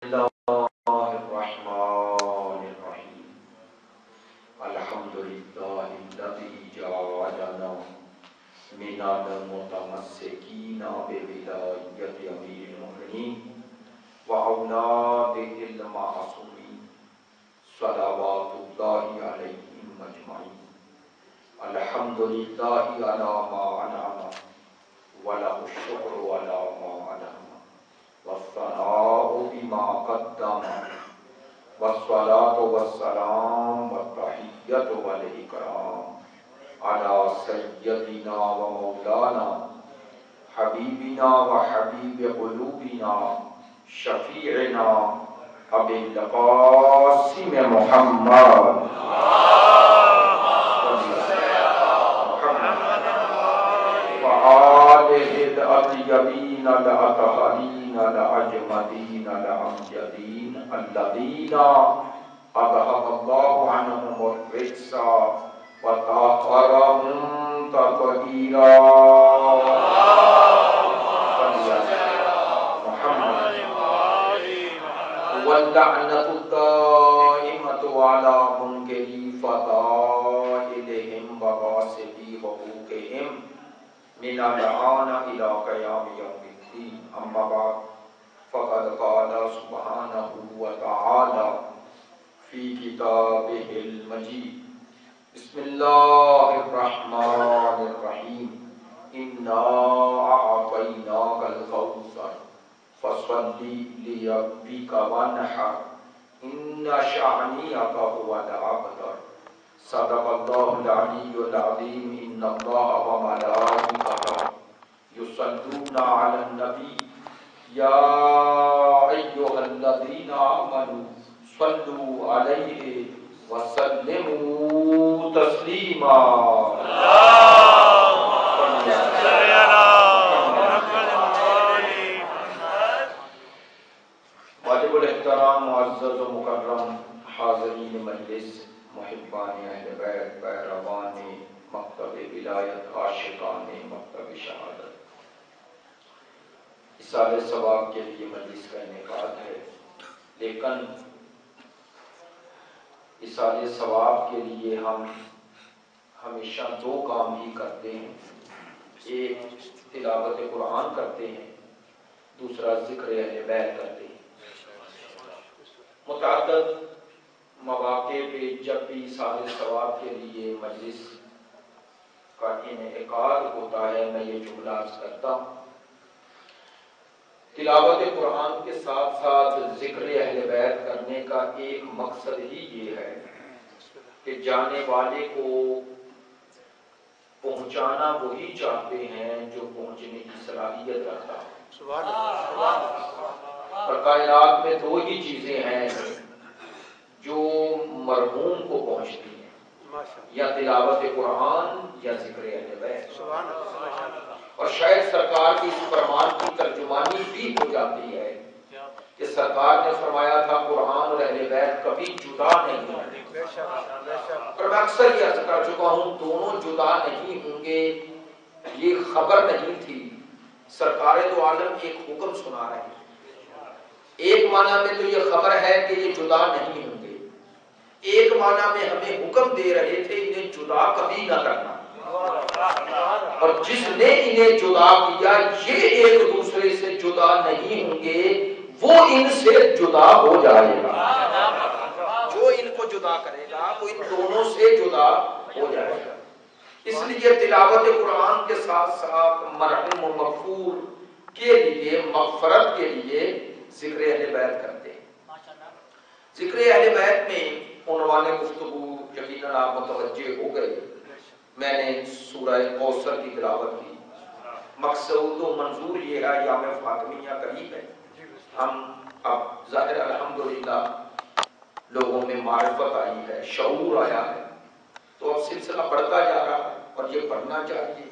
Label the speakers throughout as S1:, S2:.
S1: الله الرحمن الرحيم الحمد لله الذي جعلنا من المتمسكين بولاية أمير المؤمنين وأولاده المعصومين صلوات الله عليهم أجمعين. الحمد لله على ما أنعم وله الشكر على ما أنعم والثناء بما قدم والصلاة والسلام والتحية والإكرام على سيدنا ومولانا حبيبنا وحبيب قلوبنا شفيعنا أبي القاسم محمد وآله الأطيبين الأطهرين الأجمدين الأمجدين الذين أذهب الله عنهم الرجس وطهرهم تطهيرا. محمد واللعنة الدائمة على منكري فضائلهم وغاصبي حقوقهم من الآن إلى قيام يوم الدين. أما بعد فقد قال سبحانه وتعالى في كتابه المجيد بسم الله الرحمن الرحيم إنا أعطيناك الكوثر فصل لربك وانحر إن شانئك هو الأبتر. صدق الله العلي العظيم. إن الله وملائكته يصلون على النبي يا أيها الذين آمنوا صلوا عليه وسلموا تسليما. واجب الاحترام معزز و مکرم حاضرین مجلس، محبان اہل بیت، پیروان مکتب ولایت، عاشقان مکتب شہادت، اصال ثواب کے لیے مجلس کا انعقاد ہے، لیکن اصال ثواب کے لیے ہم ہمیشہ دو کام ہی کرتے ہیں، ایک تلاوت قرآن کرتے ہیں، دوسرا ذکر اہل بیت کرتے ہیں۔ متعدد مواقع پہ جب بھی اصال ثواب کے لیے مجلس کا انعقاد ہوتا ہے میں یہ جملہ عرض کرتا ہوں، تلاوت قرآن کے ساتھ ساتھ ذکر اہل بیت کرنے کا ایک مقصد ہی یہ ہے کہ جانے والے کو پہنچانا وہی چاہتے ہیں جو پہنچنے کی صلاحیت رکھتا ہے۔ اور کائنات میں دو ہی چیزیں ہیں جو مرحوم کو پہنچتی ہیں، یا تلاوت قرآن یا ذکر اہل بیت۔ اور شاید سرکار کی اس فرمان کی ترجمانی بھی ہو جاتی ہے کہ سرکار نے فرمایا تھا قرآن اور اہل بیت کبھی جدا نہیں ہوں گے، اور میں اکثر یہ عرض کر چکا ہوں دونوں جدا نہیں ہوں گے یہ خبر نہیں تھی، سرکار دو عالم ایک حکم سنا رہے ہیں۔ ایک معنی میں تو یہ خبر ہے کہ یہ جدا نہیں ہوں گے، ایک معنی میں ہمیں حکم دے رہے تھے انہیں جدا کبھی نہ کرنا، اور جس نے انہیں جدا کیا یہ ایک دوسرے سے جدا نہیں ہوں گے، وہ ان سے جدا ہو جائے گا۔ جو ان کو جدا کرے گا وہ ان دونوں سے جدا ہو جائے گا۔ اس لیے تلاوت قرآن کے ساتھ ساتھ مرحوم و مغفور کے لیے، مغفرت کے لیے ذکر اہل بیت کرتے ہیں۔ ذکر اہل بیت میں عنوان گفتگو یقیناً آپ متوجہ ہو گئے، میں نے سورہ کوثر کی تلاوت کی۔ مقصود و منظور یہ ہے یام فاطمیہ قریب ہے، ہم اب ظاہر الحمدللہ لوگوں میں معرفت آئی ہے، شعور آیا ہے، تو اب سلسلہ بڑھتا جا رہا ہے اور یہ بڑھنا چاہیے۔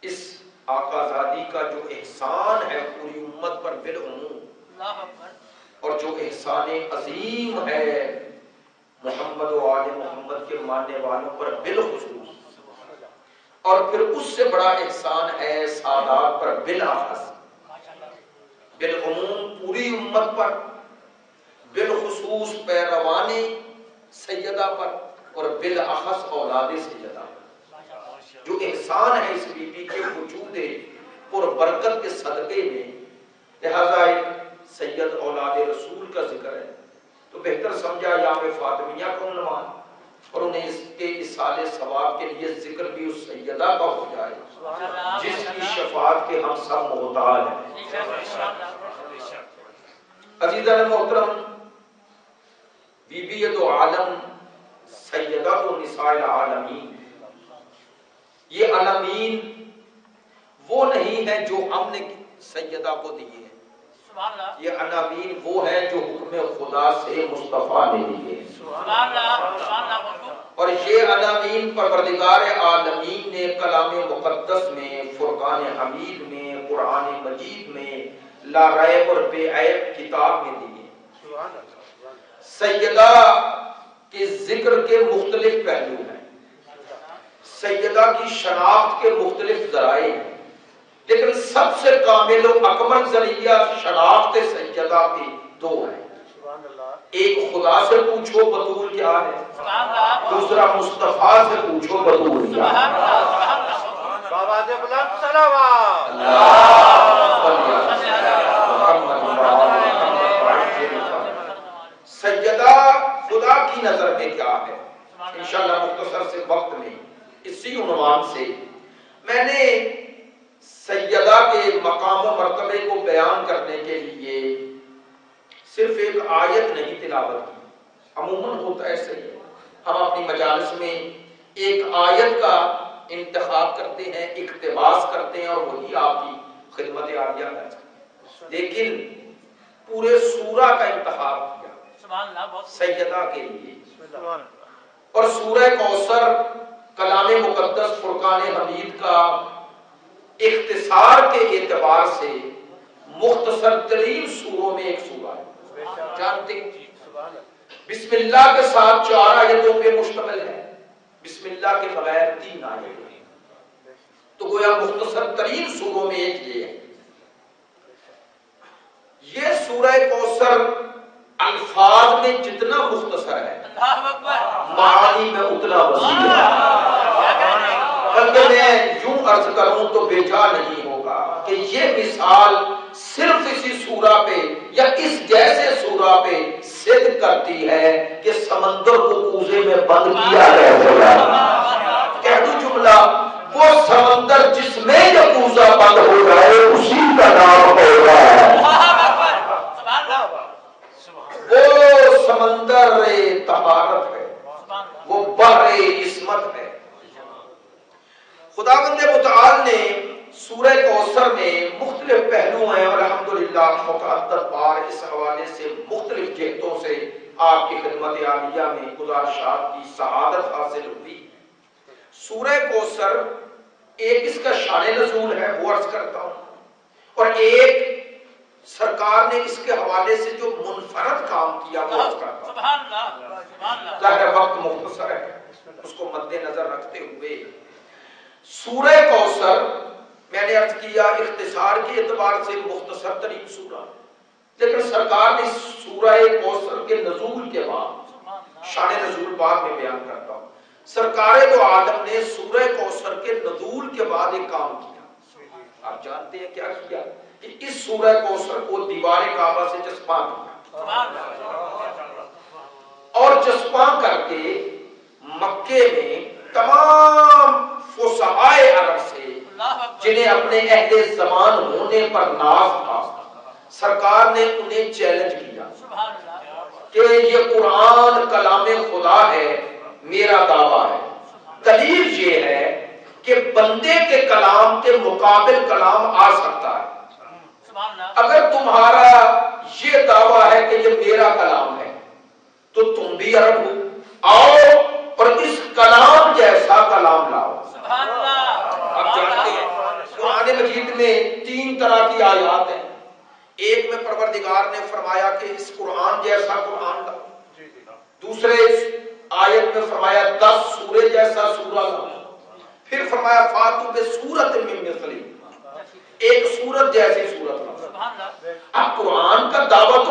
S1: اس آقا زادی کا جو احسان ہے پوری امت پر بالعموم، اور جو احسان عظیم ہے محمد و آل محمد کے ماننے والوں پر بالخصوص، اور پھر اس سے بڑا احسان ہے سادات پر بالاخص، بالعموم پوری امت پر، بالخصوص پیروان سیدہ پر، اور بالاخص اولاد سیدہ پر۔ جو احسان ہے اس بی بی کے وجود پر برکت کے صدقے میں، لہذا ایک سید اولاد رسول کا ذکر ہے تو بہتر سمجھا یام فاطمیہ کا عنوان، اور انہیں اس کے اصال ثواب کے لیے ذکر بھی اس سیدہ کا ہو جائے جس کی شفاعت کے ہم سب محتاج ہیں۔ عزیزان محترم، بی بی دو عالم سیدہ و نساء العالمین، یہ علمین وہ نہیں ہے جو ہم نے سیدہ کو دیے ہیں، یہ عناوین وہ ہیں جو حکم خدا سے مصطفیٰ نے دیے ہیں، اور یہ عناوین پروردگار عالمین نے کلام مقدس میں، فرقان حمید میں، قرآن مجید میں، لا ریب اور بے عیب کتاب میں دیے ہیں۔ سیدہ کے ذکر کے مختلف پہلو ہیں، سیدہ کی شناخت کے مختلف ذرائع ہیں، لیکن سب سے کامل و اکمل ذریعہ شناخت سیدہ کے دو ہیں۔ ایک خدا سے پوچھو بطول کیا ہے، دوسرا مصطفیٰ سے پوچھو بطول کیا ہے۔
S2: بابا دے بلند صلوات
S1: سیدہ خدا کی نظر میں کیا ہے، انشاءاللہ مختصر سے وقت میں اسی عنوان سے میں نے سیدہ کے مقام و مرتبے کو بیان کرنے کے لیے صرف ایک آیت نہیں تلاوت کی۔ عموماً ہوتا ہے صحیح، ہم اپنی مجالس میں ایک آیت کا انتخاب کرتے ہیں، اقتباس کرتے ہیں اور وہی آپ کی خدمت عالیہ کرتے ہیں، لیکن پورے سورہ کا انتخاب کیا سیدہ کے لیے، اور سورہ کوثر کلام مقدس فرقان حمید کا اختصار کے اعتبار سے مختصر ترین سوروں میں ایک سورہ ہے، جانتے ہیں بسم اللہ کے ساتھ 4 آیتوں پہ مشتمل ہے، بسم اللہ کے بغیر 3 آیتیں ہیں، تو گویا مختصر ترین سوروں میں ایک یہ ہے۔ یہ سورہ کوثر الفاظ میں جتنا مختصر ہے معانی میں اتنا وسیع ہے، بلکہ میں یوں عرض کروں تو بے جا نہیں ہوگا کہ یہ مثال صرف اسی سورہ پہ یا اس جیسے سورہ پہ صدق کرتی ہے کہ سمندر کو کوزے میں بند کیا گیا ہے۔ کہہ دوں جملہ، وہ سمندر جس میں یہ کوزہ بند ہو جائے اسی کا نام ہوگا، وہ سمندر طہارت ہے، وہ بحر عصمت ہے۔ خداوند متعال نے سورہ کوثر میں مختلف پہلو ہیں، اور الحمدللہ متعدد بار اس حوالے سے مختلف جہتوں سے آپ کی خدمت عالیہ میں گزارشات کی سعادت حاصل ہوئی۔ سورہ کوثر ایک اس کا شان نزول ہے، وہ عرض کرتا ہوں، اور ایک سرکار نے اس کے حوالے سے جو منفرد کام کیا وہ عرض کرتا ہوں۔ ظاہر وقت مختصر ہے، اس کو مد نظر رکھتے ہوئے سورہ کوثر میں نے عرض کیا اختصار کے اعتبار سے مختصر ترین سورہ، لیکن سرکار نے سورہ کوثر کے نزول کے بعد شان نزول بعد میں بیان کرتا ہوں، سرکار دو عالم نے سورہ کوثر کے نزول کے بعد ایک کام کیا۔ آپ جانتے ہیں کیا کیا؟ کہ اس سورہ کوثر کو دیوار کعبہ سے چسپاں کیا، اور چسپاں کر کے مکے میں تمام فصحائے عرب سے جنہیں اپنے اہل زمان ہونے پر ناز تھا، سرکار نے انہیں چیلنج کیا کہ یہ قرآن کلام خدا ہے، میرا دعویٰ ہے، دلیل یہ ہے کہ بندے کے کلام کے مقابل کلام آ سکتا ہے، اگر تمہارا یہ دعویٰ ہے کہ یہ میرا کلام ہے تو تم بھی عرب ہو، آؤ اور اس کلام جیسا کلام لاؤ۔ آپ جانتے ہیں قرآن مجید میں 3 طرح کی آیات ہیں، ایک میں پروردگار نے فرمایا کہ اس قرآن جیسا قرآن لاؤ، دوسرے آیت میں فرمایا 10 سورے جیسا سورہ لاؤ، پھر فرمایا فاتو بسورۃ من مثلہ، ایک سورت جیسی سورت لاؤ۔ اب قرآن کا دعویٰ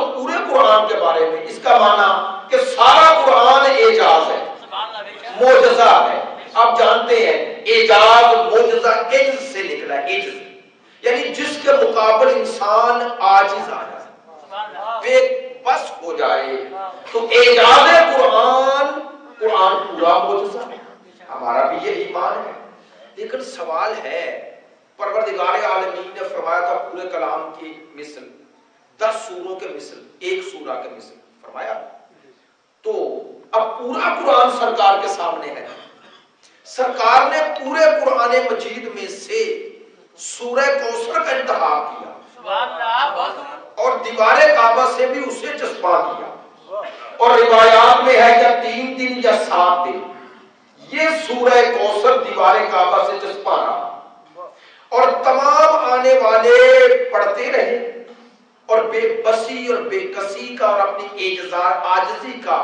S1: قرآن کے بارے میں، اس کا معنی کہ سارا قرآن اعجاز ہے، معجزہ ہے۔ آپ جانتے ہیں اعجاز معجزہ عجز سے نکلا ہے، عجز یعنی جس کے مقابل انسان عاجز آ جائے، بے بس ہو جائے، تو اعجاز قرآن، قرآن پورا معجزہ ہے۔ ہمارا بھی یہ ایمان ہے، لیکن سوال ہے، پروردگار عالمین نے فرمایا تھا پورے کلام کی مثل 10 سوروں کے مثل، ایک سورہ کے مثل فرمایا، تو اب پورا قرآن سرکار کے سامنے ہے، سرکار نے پورے قرآن مجید میں سے سورہ کوثر کا انتخاب کیا اور دیوار کعبہ سے بھی اسے چسپاں کیا، اور روایات میں ہے کہ 3 دن یا 7 دن یہ سورہ کوثر دیوار کعبہ سے چسپاں رہا، اور تمام آنے والے پڑھتے رہے اور بے بسی اور بے کسی کا اور اپنی عاجزی کا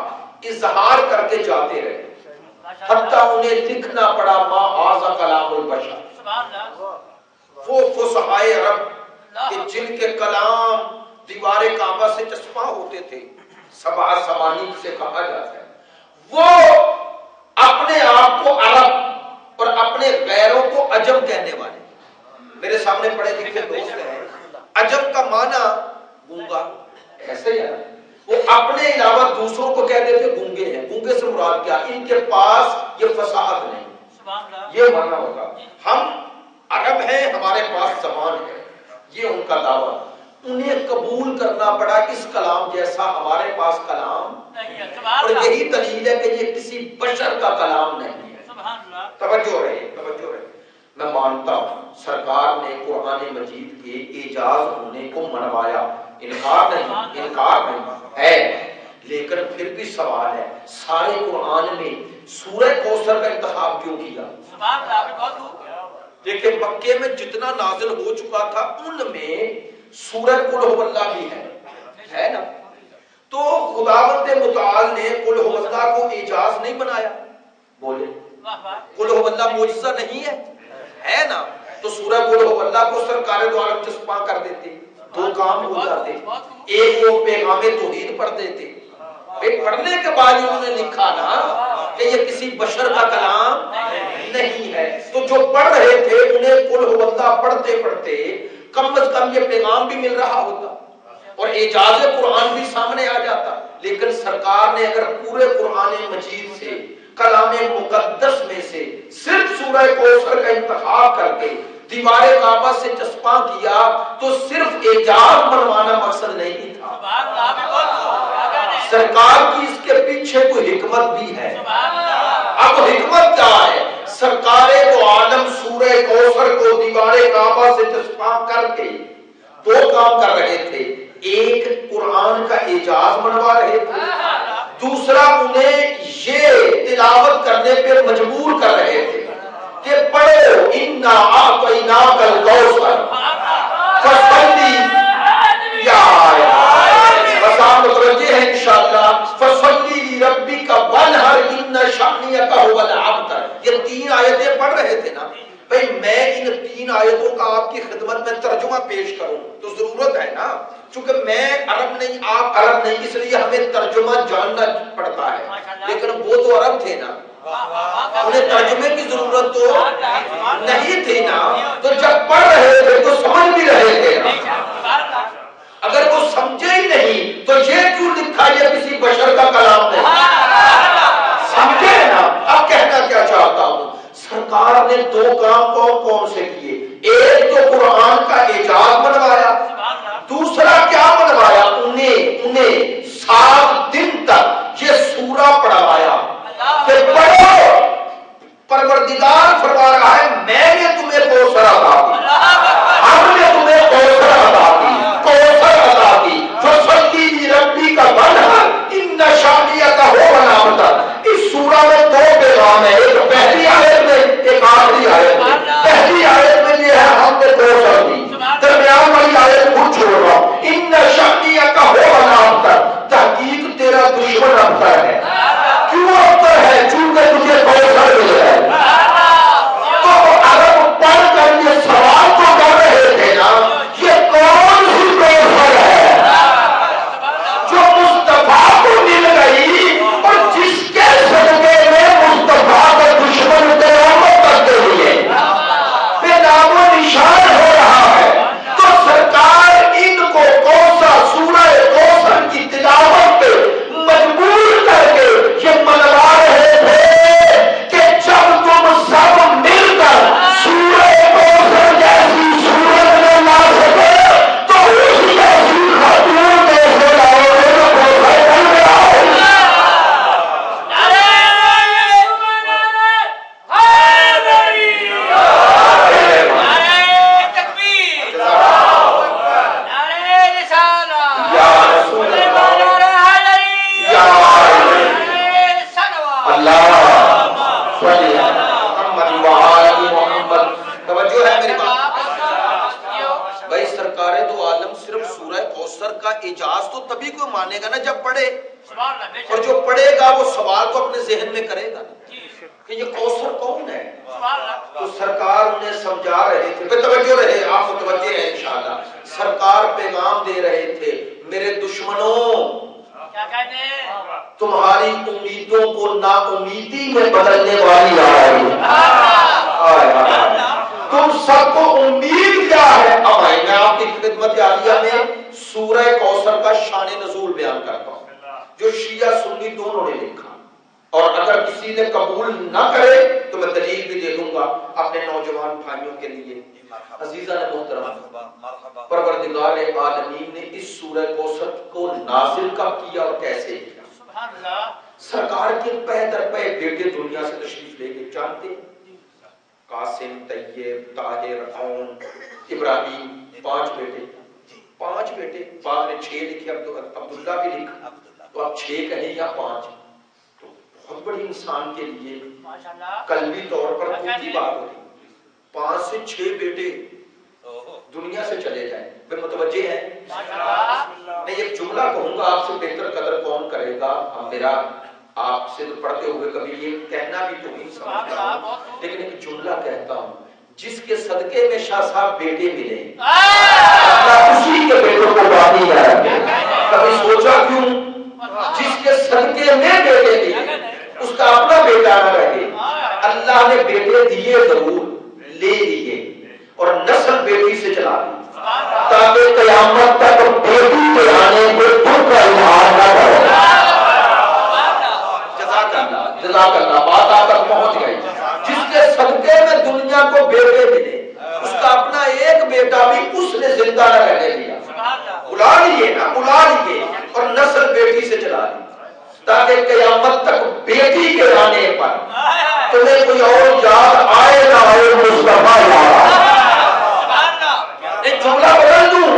S1: اظہار کر کے جاتے رہے، حتیٰ انہیں لکھنا پڑا ما ھذا کلام البشر، وہ فصحائے عرب کہ جن کے کلام دیوار کعبہ سے چسپاں ہوتے تھے، سبع سمانی سے کہا جاتا ہے، وہ اپنے آپ کو عرب اور اپنے غیروں کو عجم کہنے والے، میرے سامنے پڑھے لکھے دوست ہیں، عجم کا معنی گونگا، ایسے ہی ہے، وہ اپنے علاوہ دوسروں کو کہتے تھے گونگے ہیں، گونگے سے مراد کیا، ان کے پاس یہ فصاحت نہیں، یہ معنی ہوگا، ہم عرب ہیں، ہمارے پاس زبان ہے، یہ ان کا دعویٰ، انہیں قبول کرنا پڑا اس کلام جیسا ہمارے پاس کلام نہیں، اور یہی دلیل ہے کہ یہ کسی بشر کا کلام نہیں ہے۔ توجہ رہے، توجہ رہے، میں مانتا ہوں سرکار نے قرآن مجید کے اعجاز ہونے کو منوایا، انکار نہیں ہے، لیکن پھر بھی سوال ہے سارے قرآن میں سورہ کوثر کا انتخاب کیوں کیا؟ دیکھیں مکے میں جتنا نازل ہو چکا تھا ان میں سورہ قل ھو اللہ بھی ہے نا، تو خداوند متعال نے قل ھو اللہ کو اعجاز نہیں بنایا، بولے قل ھو اللہ معجزہ نہیں ہے نا، تو سورہ قل ھو اللہ کو سرکار دو عالم چسپاں کر دیتے، 2 کام ہو جاتے، ایک وہ پیغام توحید پڑھ دیتے، پڑھنے کے بعد انہوں نے لکھا نا کہ یہ کسی بشر کا کلام نہیں ہے، تو جو پڑھ رہے تھے انہیں قل ھو اللہ پڑھتے پڑھتے کم از کم یہ پیغام بھی مل رہا ہوتا اور اعجاز قرآن بھی سامنے آ جاتا، لیکن سرکار نے اگر پورے قرآن مجید سے کلام مقدس میں سے صرف سورہ کوثر کا انتخاب کر کے دیوار کعبہ سے چسپاں کیا تو صرف اعجاز بنوانا مقصد نہیں تھا، سرکار کی اس کے پیچھے کوئی حکمت بھی ہے۔ اب حکمت کیا ہے؟ سرکار دو عالم سورہ کوثر کو دیوار کعبہ سے چسپاں کر کے 2 کام کر رہے تھے، ایک قرآن کا اعجاز بنوا رہے تھے، دوسرا انہیں یہ تلاوت کرنے پر مجبور کر رہے تھے کہ پڑھو انا اعطیناک الکوثر فصلی یا بس آپ متوجہ ہیں انشاءاللہ، فصلی لربک وانحر ان شانئک ھو الابتر، یہ 3 آیتیں پڑھ رہے تھے نا، بھئی میں ان 3 آیتوں کا آپ کی خدمت میں ترجمہ پیش کروں تو ضرورت ہے نا، چونکہ میں عرب نہیں آپ عرب نہیں، اس لیے ہمیں ترجمہ جاننا پڑتا ہے، لیکن وہ تو عرب تھے نا، انہیں ترجمے کی ضرورت تو نہیں تھی نا، تو جب پڑھ رہے تھے تو سمجھ بھی رہے تھے نا، اگر وہ سمجھے ہی نہیں تو یہ کیوں لکھا یہ کسی بشر کا کلام نہیں، سمجھے نا۔ اب کہنا کیا چاہتا ہوں، سرکار نے 2 کام کون سے کیے، ایک تو قرآن کا اعجاز بنوایا، دوسرا کیا بنوایا، انہیں 7 دن تک یہ سورہ پڑھوایا کہ پڑھو، پروردگار فرما رہا ہے میں نے تمہیں کوثر عطا کی، ہم نے تمہیں کوثر عطا کی، کوثر عطا کی، فصل اعجاز تو تبھی کوئی مانے گا نا جب پڑھے، اور جو پڑھے گا وہ سوال کو اپنے ذہن میں کرے گا کہ یہ کوثر کون ہے. تو سرکار انہیں سمجھا رہے تھے، بے توجہ رہے، آپ متوجہ ہیں انشاءاللہ. سرکار پیغام دے رہے تھے، میرے دشمنوں تمہاری امیدوں کو نا امیدی میں بدلنے والی آئے. تم سب کو امید کیا ہے؟ اب میں آپ کی خدمت عالیہ میں سورہ کوثر کا شان نزول بیان کرتا ہوں جو شیعہ سنی دونوں نے لکھا، اور اگر کسی نے قبول نہ کرے تو میں دلیل بھی دے دوں گا اپنے نوجوان بھائیوں کے لیے. عزیزان محترم، پروردگار عالمین نے اس سورہ کوثر کو نازل کب کیا اور کیسے کیا؟ سرکار کے پے در پے بیٹے دنیا سے تشریف لے کے جانتے ہیں، قاسم، طیب، طاہر، عون، ابراہیم، 5 بیٹے. 5 بیٹے، بعد میں 6 لکھے، عبداللہ بھی لکھا، تو اب 6 کہیں یا 5، تو بہت بڑی انسان کے لیے قلبی طور پر بہت ہی بات ہوتی. 5 سے 6 بیٹے دنیا سے چلے جائیں، پھر متوجہ ہیں. میں ایک جملہ کہوں گا، آپ سے بہتر قدر کون کرے گا؟ میرا آپ سے تو پڑھتے ہوئے کبھی یہ کہنا بھی تو نہیں سمجھتا ہوں، لیکن ایک جملہ کہتا ہوں، جس کے صدقے میں شاہ صاحب بیٹے ملے اللہ اسی کے بیٹوں کو باقی ہے. کبھی سوچا کیوں جس کے صدقے میں بیٹے ملے اس کا اپنا بیٹا نہ رہے؟ اللہ نے بیٹے دیے ضرور، لے لیے، اور نسل بیٹی سے چلا دی تاکہ قیامت تک بیٹی کے آنے کو دکھ کا اظہار نہ کرے. جزاک اللہ، بات آپ تک پہنچ گئی. جس کے صدقے میں دنیا کو بیٹے ملے اس کا اپنا ایک بیٹا بھی اس نے زندہ نہ رہنے دیا، بلا لیے نا، بلا لیے، اور نسل بیٹی سے چلا دی تاکہ قیامت تک بیٹی کے آنے پر تمہیں کوئی اور یاد آئے نہ آئے مصطفیٰ یاد. ایک جملہ بدل دوں،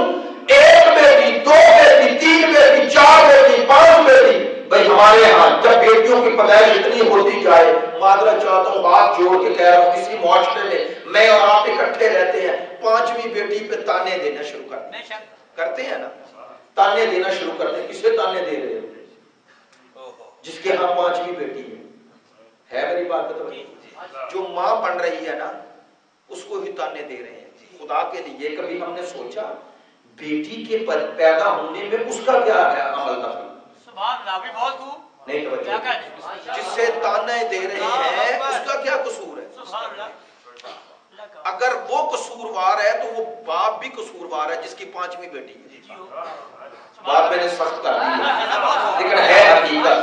S1: 1 بیٹی، 2 بیٹی، 3 بیٹی، 4 بیٹی، 5 بیٹی. بھائی ہمارے ہاں جب بیٹیوں کی پیدائش اتنی ہوتی جائے، معذرت چاہتا ہوں، بات جوڑ کے کہہ رہا ہوں، کسی معاشرے میں اور آپ اکٹھے رہتے ہیں، 5ویں بیٹی پہ تانے دینا شروع کرتے ہیں نا، تانے دینا شروع کرتے ہیں. کسے تانے دے رہے ہو؟ جس کے ہاں 5ویں بیٹی ہے میری بات تو جو ماں بن رہی ہے نا اس کو ہی تانے دے رہے ہیں. خدا کے لیے کبھی ہم نے سوچا بیٹی کے پیدا ہونے میں اس کا کیا ہے عمل دخل؟ نہیں توجہ، جس سے تانے دے رہے ہیں اس کا کیا قصور ہے؟ اگر وہ قصوروار ہے تو وہ باپ بھی قصوروار ہے جس کی 5ویں بیٹی ہے. بات میں نے سخت کر دی لیکن ہے حقیقت.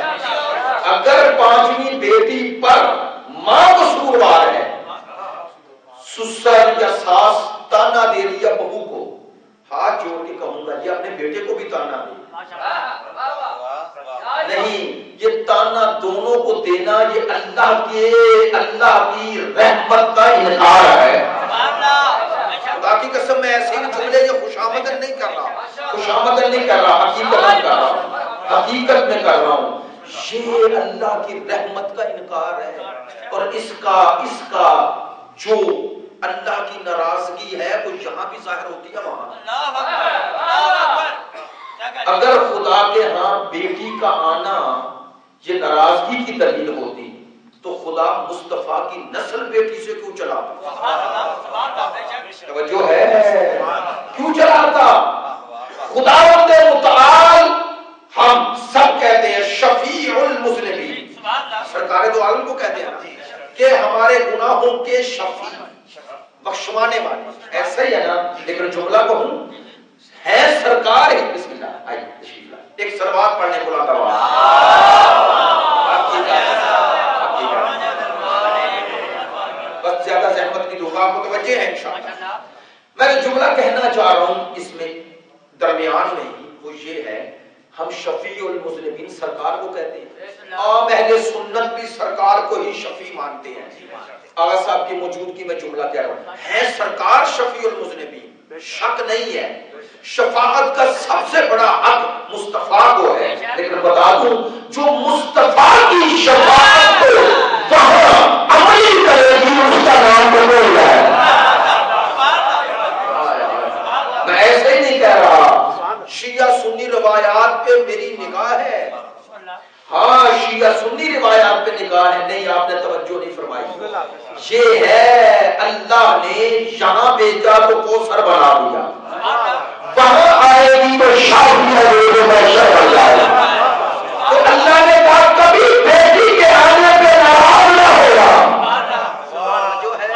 S1: اگر 5ویں بیٹی پر ماں قصوروار ہے، سسر یا ساس تانا دے رہی ہے بہو کو، ہاتھ جوڑ کے کہوں گا یہ اپنے بیٹے کو بھی تانا دے. نہیں، یہ تانا دونوں کو دینا یہ اللہ کی رحمت کا انکار ہے. خدا کی قسم میں ایسے ہی جملے یہ خوشامدن نہیں کر رہا، حقیقت میں کر رہا ہوں. یہ اللہ کی رحمت کا انکار ہے، اور اس کا جو اللہ کی ناراضگی ہے وہ یہاں بھی ظاہر ہوتی ہے وہاں. اگر خدا کے ہاں بیٹی کا آنا یہ ناراضگی کی دلیل ہوتی تو خدا مصطفیٰ کی نسل بیٹی سے کیوں چلاتا؟ توجہ ہے، کیوں چلاتا؟ خداوند متعال ہم سب کہتے ہیں شفیع المذنبین، سرکار دو عالم کو کہتے ہیں کہ ہمارے گناہوں کے شفیع، بخشوانے والے. ایسا ہی ہے نا، لیکن جملہ کہوں ہے سرکار ہی. بسم اللہ، آئیے تشریف لائیں، ایک سلوات پڑھنے کو لاتا ہوا. بس زیادہ زحمت نہیں دوں گا، آپ کو توجہ ہے انشاءاللہ. میں جملہ کہنا چاہ رہا ہوں اس میں درمیان میں ہی، وہ یہ ہے ہم شفیع المذنبین سرکار کو کہتے ہیں. عام اہل سنت بھی سرکار کو ہی شفیع مانتے ہیں. آغا صاحب کی موجودگی میں جملہ کہہ رہا ہوں، ہے سرکار شفیع المذنبین، شک نہیں ہے. شفاعت کا سب سے بڑا حق مصطفیٰ کو ہے، لیکن بتا دوں جو مصطفیٰ کی شفاعت کو وہاں عملی کرے گی اس کا نام قبول ہے. میں ایسے ہی نہیں کہہ رہا، شیعہ سنی روایات پہ میری نگاہ ہے، ہاں شیعہ سنی روایات پہ نگاہ ہے، نہیں آپ نے توجہ نہیں فرمائی۔ یہ ہے اللہ نے یہاں بیچا تو کوثر بنا دیا، وہاں آئے گی تو شادی بن جائے۔ تو اللہ نے کہا کبھی بیٹی کے آنے پہ ناراض نہ ہوگا۔ جو ہے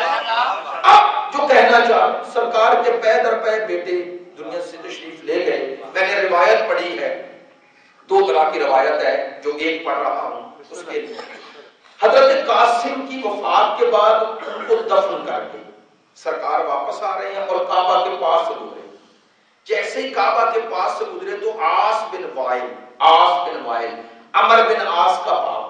S1: اب جو کہنا چاہ سرکار کے پے در پے بیٹے دنیا سے تشریف لے گئے۔ میں نے روایت پڑھی ہے، دو طرح کی روایت ہے جو ایک پڑھ رہا ہوں اس کے لیے۔ حضرت قاسم کی وفات کے بعد ان کو دفن کر کے سرکار واپس آ رہے ہیں اور کعبہ کے پاس سے گزرے۔ جیسے ہی کعبہ کے پاس سے گزرے تو عاص بن وائل عمر بن عاص کا باپ،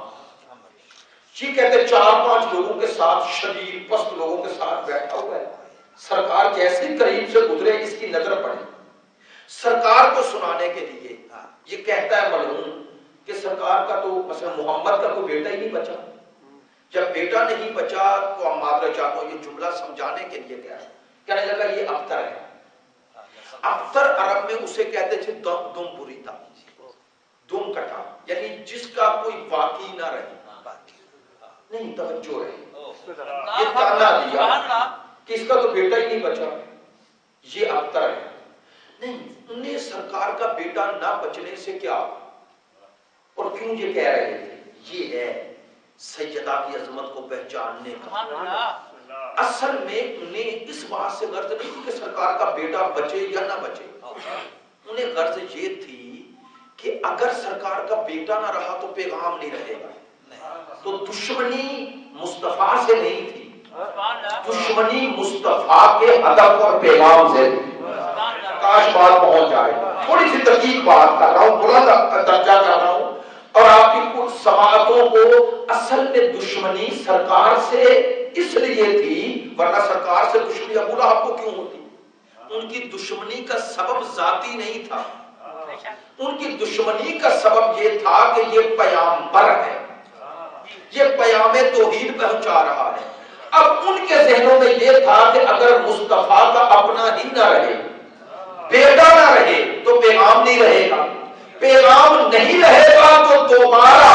S1: یہ کہتے 4-5 لوگوں کے ساتھ، شدید پست لوگوں کے ساتھ بیٹھا ہوا ہے۔ سرکار جیسے ہی قریب سے گزرے اس کی نظر پڑی، سرکار کو سنانے کے لیے یہ کہتا ہے ملعون کہ سرکار کا تو مثلا محمد کا کوئی بیٹا ہی نہیں بچا۔ جب بیٹا نہیں بچا تو ہم معذرت چاہتا ہوں یہ جملہ سمجھانے کے لیے کہنے لگا یہ ابتر ہے۔ ابتر عرب میں اسے کہتے تھے دم بریتا، دم کٹا، یعنی جس کا کوئی باقی نہ رہے، نہیں توجہ رہے۔ یہ تانا دیا کہ اس کا تو بیٹا ہی نہیں بچا، یہ ابتر ہے۔ نہیں، انہیں سرکار کا بیٹا نہ بچنے سے کیا اور کیوں یہ کہہ رہے تھے، یہ ہے سیدہ کی عظمت کو پہچاننے کا۔ اصل میں انہیں اس بات سے غرض نہیں تھی کہ سرکار کا بیٹا بچے یا نہ بچے، انہیں غرض یہ تھی کہ اگر سرکار کا بیٹا نہ رہا تو پیغام نہیں رہے گا۔ تو دشمنی مصطفیٰ سے نہیں تھی، دشمنی مصطفیٰ کے ہدف اور پیغام سے تھی۔ کاش بات پہنچ جائے، تھوڑی سی دقیق بات کر رہا ہوں، بلند درجہ کر رہا ہوں، اور آپ کی کچھ سماعتوں کو اصل میں دشمنی سرکار سے اس لیے تھی، ورنہ سرکار سے دشمنی ابو لہب کو کیوں ہوتی؟ ان کی دشمنی کا سبب ذاتی نہیں تھا، ان کی دشمنی کا سبب یہ تھا کہ یہ پیامبر ہے، یہ پیام توحید پہنچا رہا ہے۔ اب ان کے ذہنوں میں یہ تھا کہ اگر مصطفیٰ کا اپنا ہی نہ رہے، بیٹا نہ رہے تو پیغام نہیں رہے گا، پیغام نہیں رہے گا تو دوبارہ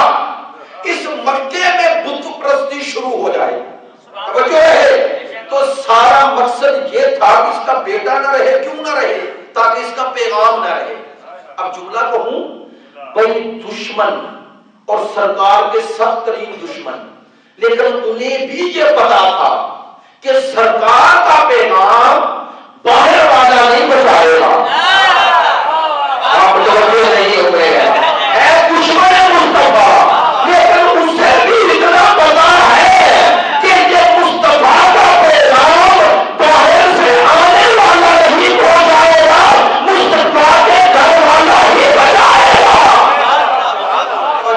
S1: اس مکے میں بت پرستی شروع ہو جائے گی۔ توجہ ہے، تو سارا مقصد یہ تھا کہ اس کا بیٹا نہ رہے، کیوں نہ رہے؟ تاکہ اس کا پیغام نہ رہے۔ اب جملہ کہوں، بھائی دشمن اور سرکار کے سخت ترین دشمن، لیکن انہیں بھی یہ پتا تھا کہ سرکار کا پیغام باہر والا نہیں بچائے گا۔ آپ متوجہ نہیں ہو رہے ہیں، ہے دشمن مصطفیٰ، لیکن اسے بھی اتنا پتا ہے کہ یہ مصطفیٰ کا پیغام باہر سے آنے والا نہیں پہنچائے گا، مصطفیٰ کے گھر والا ہی بچائے گا۔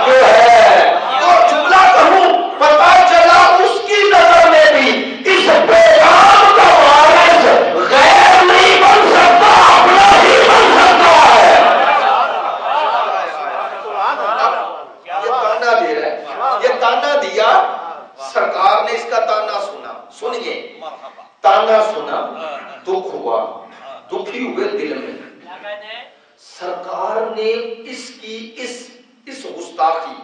S1: جو ہے تو جملہ کہوں، پتا چلا اس کی نظر میں بھی اس پیغام کا وارث غیر نہیں بن سکتا، اپنا ہی بن سکتا ہے۔ یہ تانا دے رہا ہے، یہ تانا دیا، سرکار نے اس کا تانا سنا۔ سنیے، تانا سنا، دکھ ہوا، دکھی ہوئے دل میں، سرکار نے اس کی اس گستاخی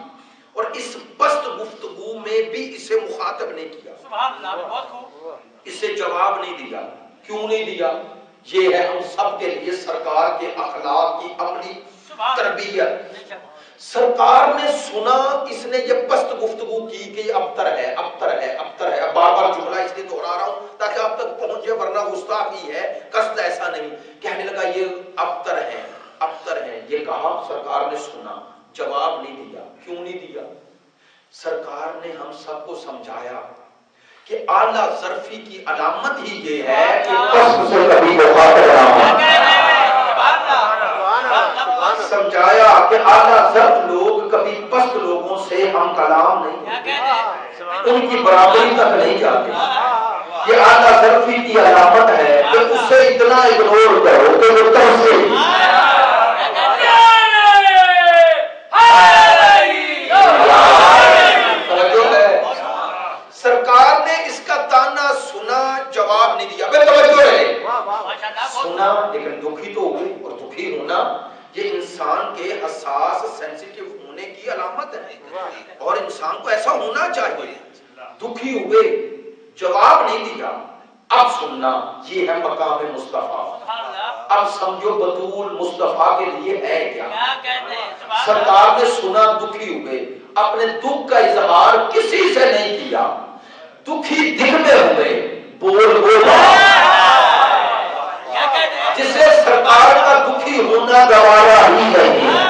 S1: اور اس پست گفتگو میں بھی اسے مخاطب نہیں کیا، اسے جواب نہیں دیا۔ کیوں نہیں دیا؟ یہ ہے ہم سب کے لیے سرکار کے اخلاق کی اپنی تربیت۔ سرکار نے سنا، اس نے یہ پست گفتگو کی کہ یہ ابتر ہے، ابتر ہے، ابتر ہے۔ بار بار جملہ اس لیے دہرا رہا ہوں تاکہ آپ تک پہنچے، ورنہ گستاخی ہے، قصد ایسا نہیں۔ کہنے لگا یہ ابتر ہے، ابتر ہے، یہ کہا، سرکار نے سنا، جواب نہیں دیا۔ کیوں نہیں دیا؟ سرکار نے ہم سب کو سمجھایا کہ اعلیٰ ظرفی کی علامت ہی یہ ہے کہ پست سے کبھی مخاطب نہ ہو۔ سمجھایا کہ اعلیٰ ظرف لوگ کبھی پست لوگوں سے ہم کلام نہیں، ان کی برابری تک نہیں جاتے۔ یہ اعلیٰ ظرفی کی علامت ہے کہ اسے اتنا اگنور کرو کہ وہ ترسے۔ سرکار نے اس کا تانا سنا، جواب نہیں دیا۔ بے توجہ رہے، سنا لیکن دکھی تو ہوئی، اور دکھی ہونا یہ انسان کے حساس سینسیٹیو ہونے کی علامت ہے اور انسان کو ایسا ہونا چاہیے. دکھی ہوئے جواب نہیں دیا. اب سننا یہ ہے مقام مصطفیٰ. اب سمجھو بطول مصطفیٰ کے لیے ہے کیا. سرکار نے سنا دکھی ہوئے, اپنے دکھ کا اظہار کسی سے نہیں کیا. دکھی دل میں ہوئے بول بولا. جسے سرکار کا دکھی ہونا گوارا ہی نہیں ہے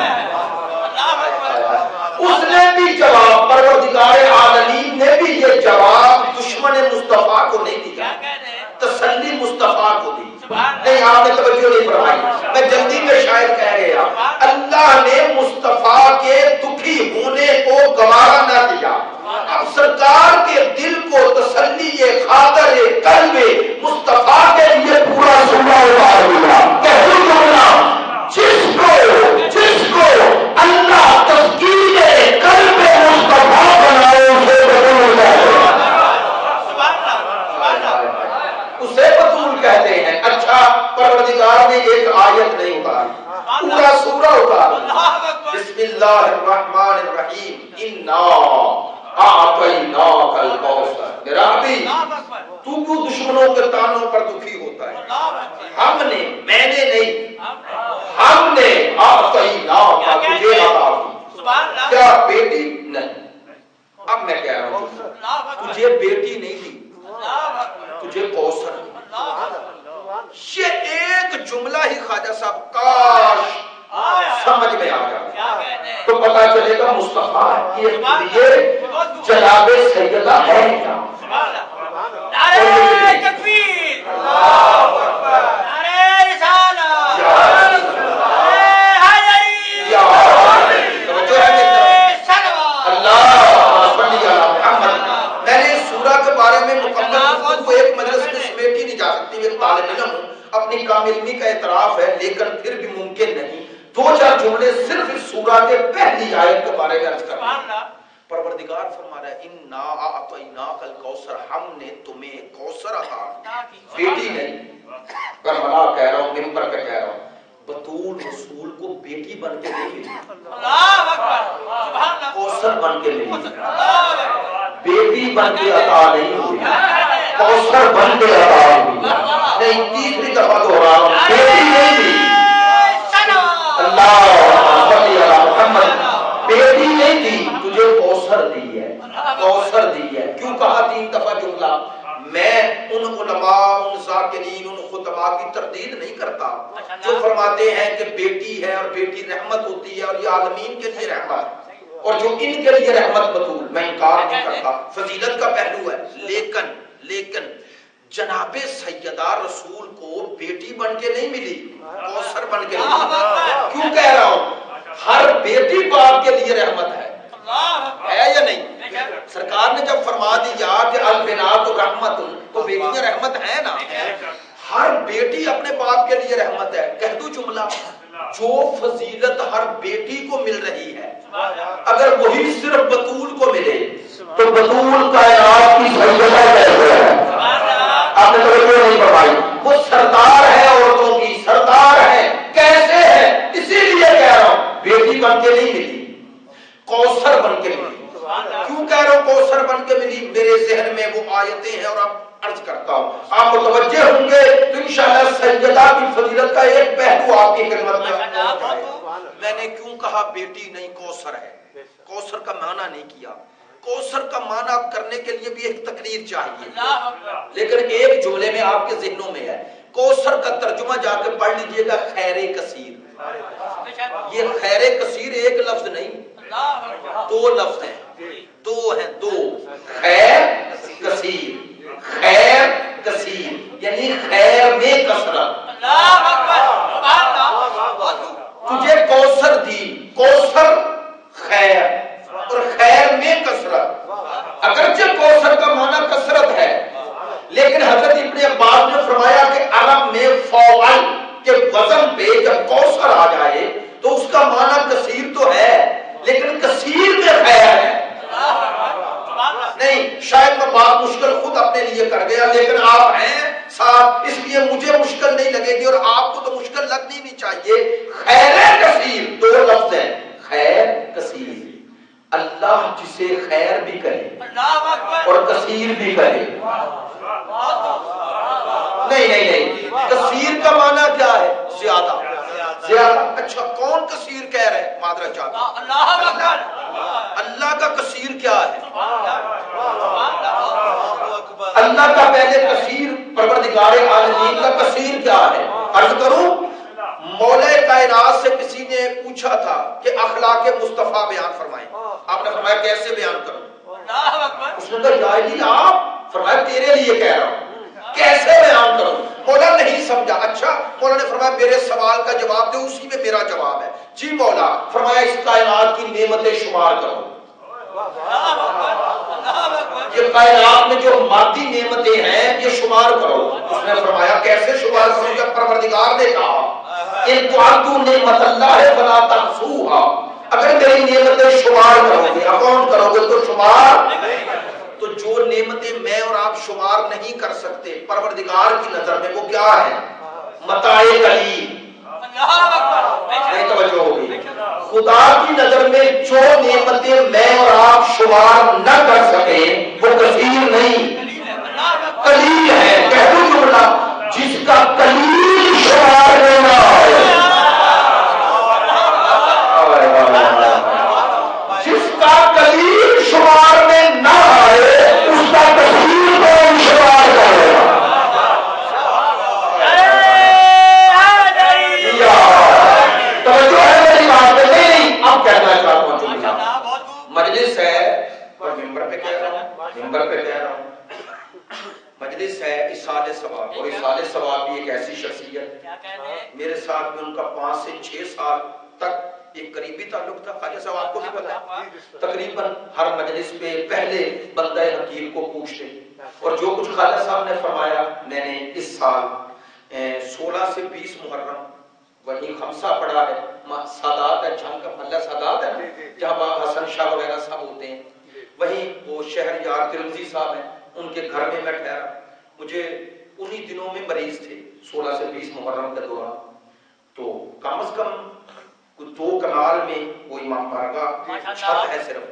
S1: اس نے بھی جواب, پروردگار عالمین نے بھی یہ جواب دشمن مصطفیٰ کو نہیں دیا, تسلی مصطفیٰ کو دی. نہیں آپ نے توجہ نہیں فرمائی, میں جلدی میں شاید کہہ گیا. اللہ نے مصطفیٰ کے دکھی ہونے کو گوارا نہ دیا. اب سرکار کے دل کو تسلی خاطر قلب مصطفیٰ کے لیے پورا سنا اتار دیا. کہہ دوں جس کو اللہ تسکین قلب مصطفیٰ بنائے اسے بطول کہتے ہیں. اچھا پروردگار نے ایک آیت نہیں اتاری, پورا سورہ اتارا. بسم اللہ الرحمن الرحیم. انا اعطیناک الکوثر. میرا حبیب تو کیوں دشمنوں کے تانوں پر دکھی ہوتا ہے؟ ہم نے, میں نے نہیں, ہم نے اعطیناک تجھے عطا کی. کیا بیٹی نہیں. اب میں کہہ رہا ہوں تجھے بیٹی نہیں دی, تجھے کوثر. یہ ایک جملہ ہی خواجہ صاحب کاش سمجھ میں آ جائے تو پتا چلے گا مصطفیٰ کے لیے جناب سیدہ ہے کیا. نعرہ تکبیر, اللہ اکبر, نعرہ رسالت, اپنی کام علمی کا اعتراف ہے لیکن پھر بھی ممکن نہیں 2-4 جملے صرف اس سورہ کے پہلی آیت کے بارے میں عرض کرنا. پروردگار فرما رہا ہے انا اعطیناک الکوثر, ہم نے تمہیں کوثر عطا کی. بیٹی نہیں, کربلا کہہ رہا ہوں, منبر پہ کہہ رہا ہوں, بطول رسول کو بیٹی بن کے نہیں ملی, اللہ اکبر سبحان اللہ, کوثر بن کے ملی. بیٹی بن کے عطا نہیں ہوئی, کوثر بن کے عطا ہوئی. نہیں, تیسری دفعہ دوہرا رہا ہوں, بیٹی نہیں دی. اللہ محمد, بیٹی نہیں دی, تجھے کوثر دی ہے, کوثر دی ہے. کیوں کہا 3 دفعہ جملہ؟ میں ان علماء, ان ذاکرین, ان خطباء کی تردید نہیں کرتا جو فرماتے ہیں کہ بیٹی ہے اور بیٹی رحمت ہوتی ہے اور یہ عالمین کے لیے رحمت اور جو ان کے لیے رحمت بطول, میں انکار نہیں کرتا, فضیلت کا پہلو ہے. لیکن جناب سیدہ رسول کو بیٹی بن کے نہیں ملی, کوثر بن کے ملی. کیوں کہہ رہا ہوں؟ ہر بیٹی باپ کے لیے رحمت ہے یا نہیں؟ سرکار نے جب فرما دیا کہ البنات رحمت, تو بیٹیاں رحمت ہیں نا. ہر بیٹی اپنے باپ کے لیے رحمت ہے. کہہ دوں جملہ, جو فضیلت ہر بیٹی کو مل رہی ہے اگر وہی صرف بطول کو ملے تو بطول کائنات کی سیدہ کیسے ہے؟ آپ نے توجہ نہیں فرمائی. وہ سردار ہے, عورتوں کی سردار ہے, کیسے ہے؟ اسی لیے کہہ رہا ہوں بیٹی بن کے نہیں ملی, کوثر بن کے ملی. کیوں کہہ رہا ہوں کوثر بن کے ملی؟ میرے ذہن میں وہ آیتیں ہیں اور اب عرض کرتا ہوں, آپ متوجہ ہوں گے تو انشاءاللہ سیدہ کی فضیلت کا ایک پہلو آپ کی خدمت میں. میں نے کیوں کہا بیٹی نہیں کوثر ہے؟ کوثر کا معنی نہیں کیا. کوثر کا معنی کرنے کے لیے بھی ایک تقریر چاہیے, لیکن ایک جملے میں آپ کے ذہنوں میں ہے. کوثر کا ترجمہ جا کے پڑھ لیجئے گا, خیر کثیر. یہ خیر کثیر ایک لفظ نہیں, 2 لفظ ہیں, 2 ہیں, 2. خیر کثیر, خیر کثیر یعنی خیر میں کثرت. تجھے کوثر دی, کوثر خیر اور خیر میں کثرت. اگرچہ کوثر کا معنی کثرت ہے لیکن حضرت ابن عباس نے فرمایا کہ عرب میں فوعل کے وزن پہ جب کوثر آ جائے تو اس کا معنی کثیر تو ہے لیکن کثیر میں خیر ہے. نہیں, شاید میں بات مشکل خود اپنے لیے کر گیا لیکن آپ ہیں ساتھ, اس لیے مجھے مشکل نہیں لگے گی اور آپ کو تو مشکل لگنی نہیں چاہیے. خیر کثیر 2 لفظ ہیں, سے خیر بھی کرے اور کثیر بھی کرے. نہیں کثیر کا معنی کیا ہے؟ زیادہ. اچھا کون کثیر کہہ رہے ہیں؟ معذرت چاہتا ہوں. اللہ کا کثیر کیا ہے؟ اللہ کا پہلے کثیر پروردگار عالمین کا کثیر کیا ہے؟ عرض کروں مولا کائنات سے کسی نے پوچھا تھا کہ اخلاق مصطفیٰ بیان فرمائیں. آپ نے فرمایا کیسے بیان کروں؟ اس نے کہا یا الہی آپ. فرمایا تیرے لیے کہہ رہا ہوں کیسے بیان کروں؟ مولا نہیں سمجھا. اچھا مولا نے فرمایا میرے سوال کا جواب دے, اسی میں میرا جواب ہے. جی مولا. فرمایا اس کائنات کی نعمتیں شمار کرو. یہ کائنات میں جو مادی نعمتیں ہیں یہ شمار کرو. اس نے فرمایا کیسے شمار کروں؟ جب پروردگار نے کہا ان تعدوا نعمت اللہ فلا تحصوها, اگر میری نعمتیں شمار کرو گے, اکاؤنٹ کرو گے تو شمار. تو جو نعمتیں میں اور آپ شمار نہیں کر سکتے پروردگار کی نظر میں وہ کیا ہے؟ متاع قلیل. نہیں توجہ ہوگی. خدا کی نظر میں جو نعمتیں میں اور آپ شمار نہ کر سکیں وہ کثیر نہیں قلیل ہے. کہہ دو جملہ جس کا قلیل شمار میں نہ آئے, جس کا قلیل شمار میں نہ آئے اس کا کثیر کون شمار کرے گا؟ توجہ ہے میری بات پہ؟ نہیں. اب کہنا چاہتا ہوں مجلس ہے اور ممبر پہ کہہ رہا ہوں, مجلس ہے اصال ثواب, اور اصال ثواب بھی ایک ایسی شخصیت میرے ساتھ میں ان کا 5 سے 6 سال تک ایک قریبی تعلق تھا. خواجہ صاحب آپ کو بھی پتا تقریباً ہر مجلس پہ پہلے بندہ حکیم کو پوچھتے, اور جو کچھ خواجہ صاحب نے فرمایا میں نے اس سال 16 سے 20 محرم وہی خمسہ پڑھا ہے. سادات ہے, جھنگ کا محلہ سادات ہے جہاں بابا حسن شاہ وغیرہ صاحب ہوتے ہیں, وہیں وہ شہر یار ترمذی صاحب ہیں ان کے گھر میں میں ٹھہرا. مجھے انہی دنوں میں مریض تھے 16 سے 20 محرم کے دوران, تو کم از کم 2 کنال میں وہ امام بارگاہ چھت ہے صرف.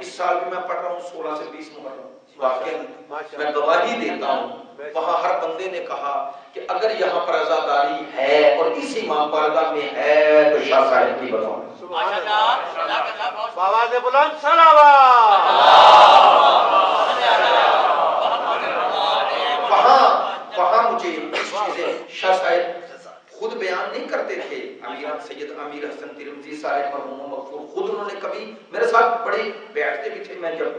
S1: اس سال بھی میں پڑھ رہا ہوں 16 سے 20 محرم. واقعی میں گواہی دیتا ہوں وہاں ہر بندے نے کہا کہ اگر یہاں پر عزاداری ہے اور اس امام بارگاہ میں ہے تو شاہ صاحب کی بتاؤں.
S2: بابا سے بلند صلوات.
S1: وہاں مجھے چیزیں شاہ صاحب خود بیان نہیں کرتے تھے. سید امیر حسن ترمذی صاحب مرحوم مغفور خود انہوں نے کبھی میرے ساتھ بڑے بیٹھتے بھی تھے. میں جب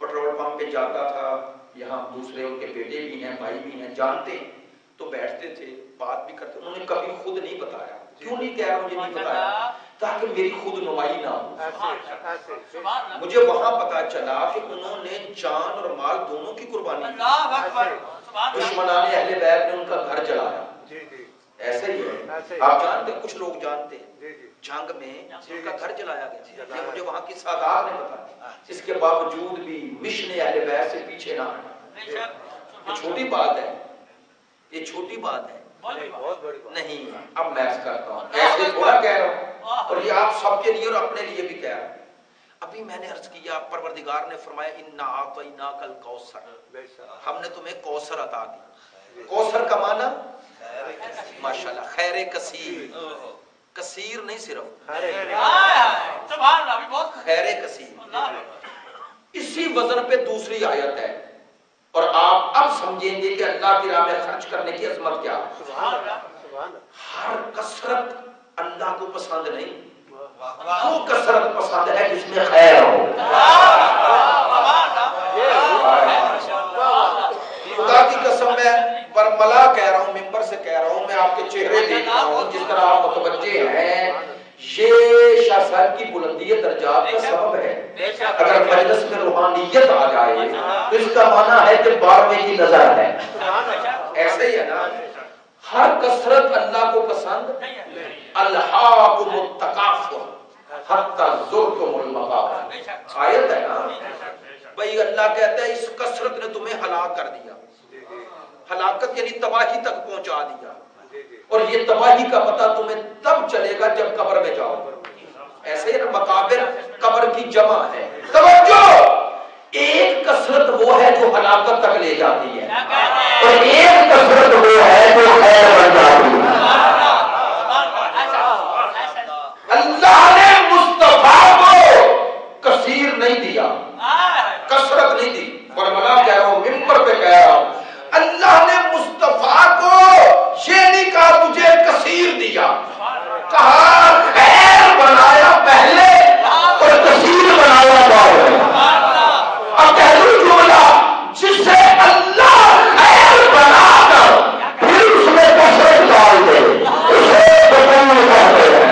S1: پیٹرول پمپ پہ جاتا تھا, یہاں دوسرے ان کے بیٹے بھی ہیں, بھائی بھی ہیں, جانتے ہیں, تو بیٹھتے تھے بات بھی کرتے. انہوں نے کبھی خود نہیں بتایا. کیوں نہیں کہہ رہا ہوں یہ نہیں بتایا؟ تاکہ میری خود نمائی نہ ہو. مجھے وہاں پتا چلا کہ انہوں نے جان اور مال دونوں کی قربانی کی. دشمنان اہل بیت نے ان کا گھر جلایا. ایسے ہی ہے, آپ جانتے ہیں, کچھ لوگ جانتے ہیں جنگ میں ان کا گھر جلایا گیا. یہ مجھے وہاں کی سادات نے بتایا. اس کے باوجود بھی مشن اہل بیت سے پیچھے نہ ہٹا. یہ چھوٹی بات ہے, یہ چھوٹی بات ہے نہیں. اب میں ایسا کرتا ہوں, ایسے تھوڑا کہہ رہا ہوں, اور یہ آپ سب کے لیے اور اپنے لیے بھی کہہ رہا ہوں. ابھی میں نے عرض کیا پروردگار نے فرمایا انا اعطیناک الکوثر, ہم نے تمہیں کوثر عطا دی. کوثر کا معنی ماشاءاللہ خیر کثیر. کثیر نہیں صرف خیر کثیر. اسی وزن پہ دوسری آیت ہے, اور آپ اب سمجھیں گے کہ اللہ کی راہ میں خرچ کرنے کی عظمت کیا ہے. ہر کثرت اللہ کو پسند نہیں, وہ کثرت پسند ہے جس میں خیر ہو. خدا کی قسم میں برملا کہہ رہا ہوں, ممبر سے کہہ رہا ہوں, میں آپ کے چہرے دیکھ رہا ہوں جس طرح آپ متوجہ ہیں. یہ شاہ صاحب کی بلندی درجات کا سبب ہے. اگر مجلس میں روحانیت آ جائے تو اس کا معنی ہے کہ بارہویں کی نظر ہے. ایسے ہی ہے نا, ہر کثرت اللہ کو پسند. الہاکم التکاثر حتی زرتم المقابر, آیت ہے نا بھئی. اللہ کہتا ہے اس کثرت نے تمہیں ہلاک کر دیا. ہلاکت یعنی تباہی تک پہنچا دیا, اور یہ تباہی کا پتہ تمہیں تب چلے گا جب قبر میں جاؤ. ایسے ہی نا, مقابر قبر کی جمع ہے. توجہ کثرت وہ ہے جو ہلاکت تک لے جاتی ہے اور ایک کثرت وہ ہے جو خیر بن جاتی ہے. اللہ نے مصطفیٰ کو کثیر نہیں دیا, کثرت نہیں دی. فرمایا کہہ رہا ہوں, ممبر پہ کہہ رہا ہوں, اللہ نے مصطفیٰ کو یہ نہیں کہا تجھے کثیر دیا, کہا خیر بنایا پہلے اور کثیر بنایا بعد میں. اب پہلی جملہ جس سے اللہ خیر بنا کر پھر اس میں کثرت ڈال دے اسے بطول کہتے ہیں.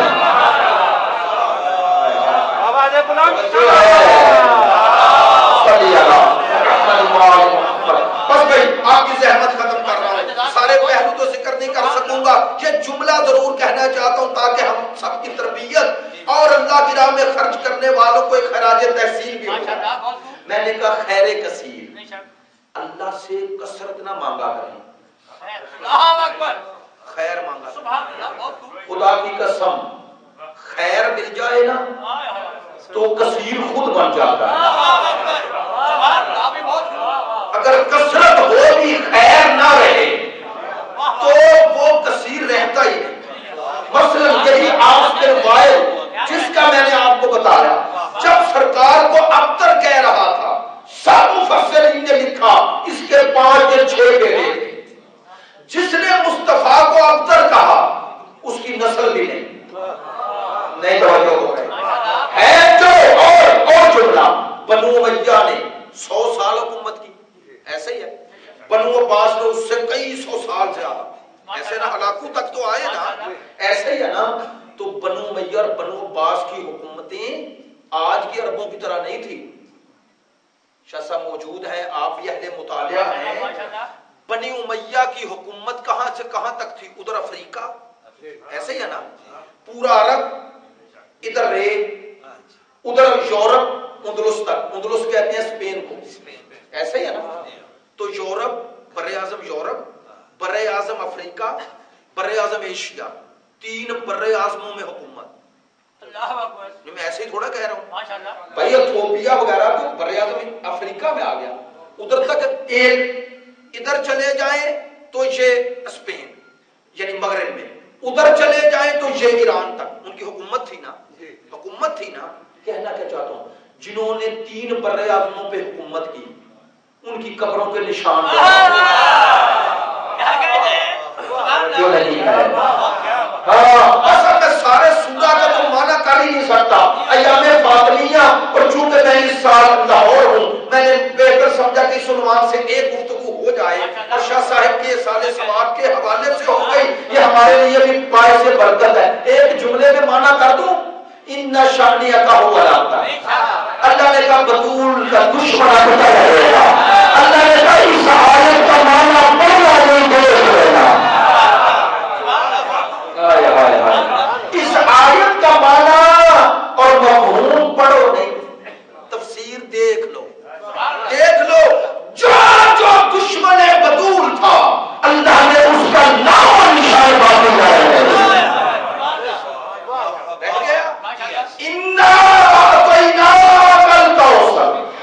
S1: بس بھائی آپ کی زحمت ختم کر رہا ہوں, سارے پہلو تو ذکر نہیں کر سکوں گا, یہ جملہ ضرور کہنا چاہتا ہوں تاکہ ہم سب کی تربیت اور اللہ کی راہ میں خرچ کرنے والوں کو ایک خراج تحسین بھی ہو. میں نے کہا خیر کثیر, اللہ سے کثرت نہ مانگا کریں, خیر مانگا. خدا کی قسم خیر مل جائے نا تو کثیر خود بن جاتا ہے. اگر کثرت ہو بھی خیر نہ رہے تو وہ کثیر رہتا ہی نہیں. مثلا یہی عاصم بن وائل جس کا میں نے آپ کو بتایا, جب سرکار کو ابتر کہہ رہا تھا, سب مفسرین نے لکھا اس کے 5 یا 6 بیٹے تھے. جس نے مصطفیٰ کو ابتر کہا اس کی نسل بھی نہیں توجہ ہو رہی ہے. جو اور جملہ بنو امیہ نے 100 سال حکومت کی, ایسے ہی ہے. بنو عباس نے اس سے کئی 100 سال زیادہ, ایسے نا ہلاکو تک تو آئے نا, ایسے ہی ہے نا. تو بنو امیہ اور بنو عباس کی حکومتیں آج کی عربوں کی طرح نہیں تھی. شاہ صاحب موجود ہیں, آپ بھی اہل مطالعہ ہیں. بنی امیہ کی حکومت کہاں سے کہاں تک تھی؟ ادھر افریقہ, ایسے ہی ہے نا, پورا عرب ادھر رے, ادھر یورپ اندلس تک, اندلس کہتے ہیں اسپین کو, ایسے ہی ہے نا. تو یورپ, بر اعظم یورپ, بر اعظم افریقہ, بر اعظم ایشیا, 3 بر اعظموں میں حکومت. میں ایسے ہی تھوڑا کہہ رہا ہوں بھائی, ایتھوپیا وغیرہ تو بر اعظم افریقہ میں آ گیا, ادھر تک ایک. ادھر چلے جائیں تو یہ اسپین یعنی مغرب میں, ادھر چلے جائیں تو یہ ایران تک ان کی حکومت تھی نا, حکومت تھی نا. کہنا کیا چاہتا ہوں, جنہوں نے 3 بر اعظموں پہ حکومت کی ان کی قبروں کے نشان جو نہیں ہے. اصل میں سارے سورہ کا تو معنی کر ہی نہیں سکتا. ایام فاطمیہ, اور چونکہ میں اس سال لاہور ہوں, میں نے بہتر سمجھا کہ اس عنوان سے ایک گفتگو ہو جائے اور شاہ صاحب کے سال ثواب کے حوالے سے ہو گئی, یہ ہمارے لیے بھی باعث برکت ہے. ایک جملے میں معنی کر دوں, ان شانیہ کا ہوا لاتا ہے. اللہ نے کہا بطول کا دشمن ہوتا رہے گا. اللہ نے کہا اس آیت کا معنی پڑھنا نہیں دے گا. اس آیت کا معنی اور مفہوم پڑھو نہیں, تفسیر دیکھ لو, دیکھ لو. جو جو دشمن بطول تھا اللہ نے اس کا نام و نشان باقی نہ رہے.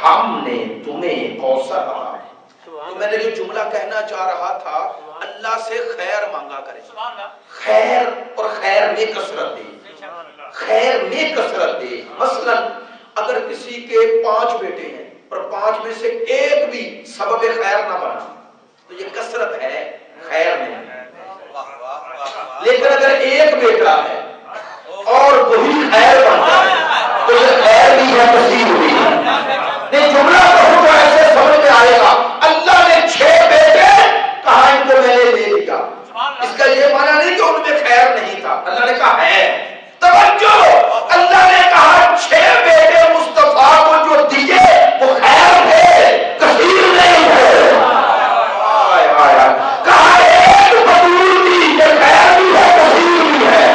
S1: ہم نے تمہیں کوثر کہا ہے. تو میں نے جو جملہ کہنا چاہ رہا تھا, اللہ سے خیر مانگا کرے, خیر اور خیر میں کثرت دے, خیر میں کثرت دے. مثلا اگر کسی کے 5 بیٹے ہیں اور 5 میں سے ایک بھی سبب خیر نہ بنا تو یہ کثرت ہے خیر میں. لیکن اگر ایک بیٹا ہے اور وہی خیر بنتا ہے تو یہ خیر بھی ہے, کثیر بھی ہے. یہ جملہ کہوں تو ایسے سمجھ میں آئے گا, اللہ نے 6 بیٹے کہا ان کو میں نے لے لیا. اس کا یہ معنی نہیں کہ ان میں خیر نہیں تھا, اللہ نے کہا ہے. توجہ, اللہ نے کہا 6 بیٹے مصطفیٰ کو جو دیے وہ خیر تھے, کثیر نہیں تھے. کہا ایک بطول بھی, یہ خیر بھی ہے کثیر بھی ہے.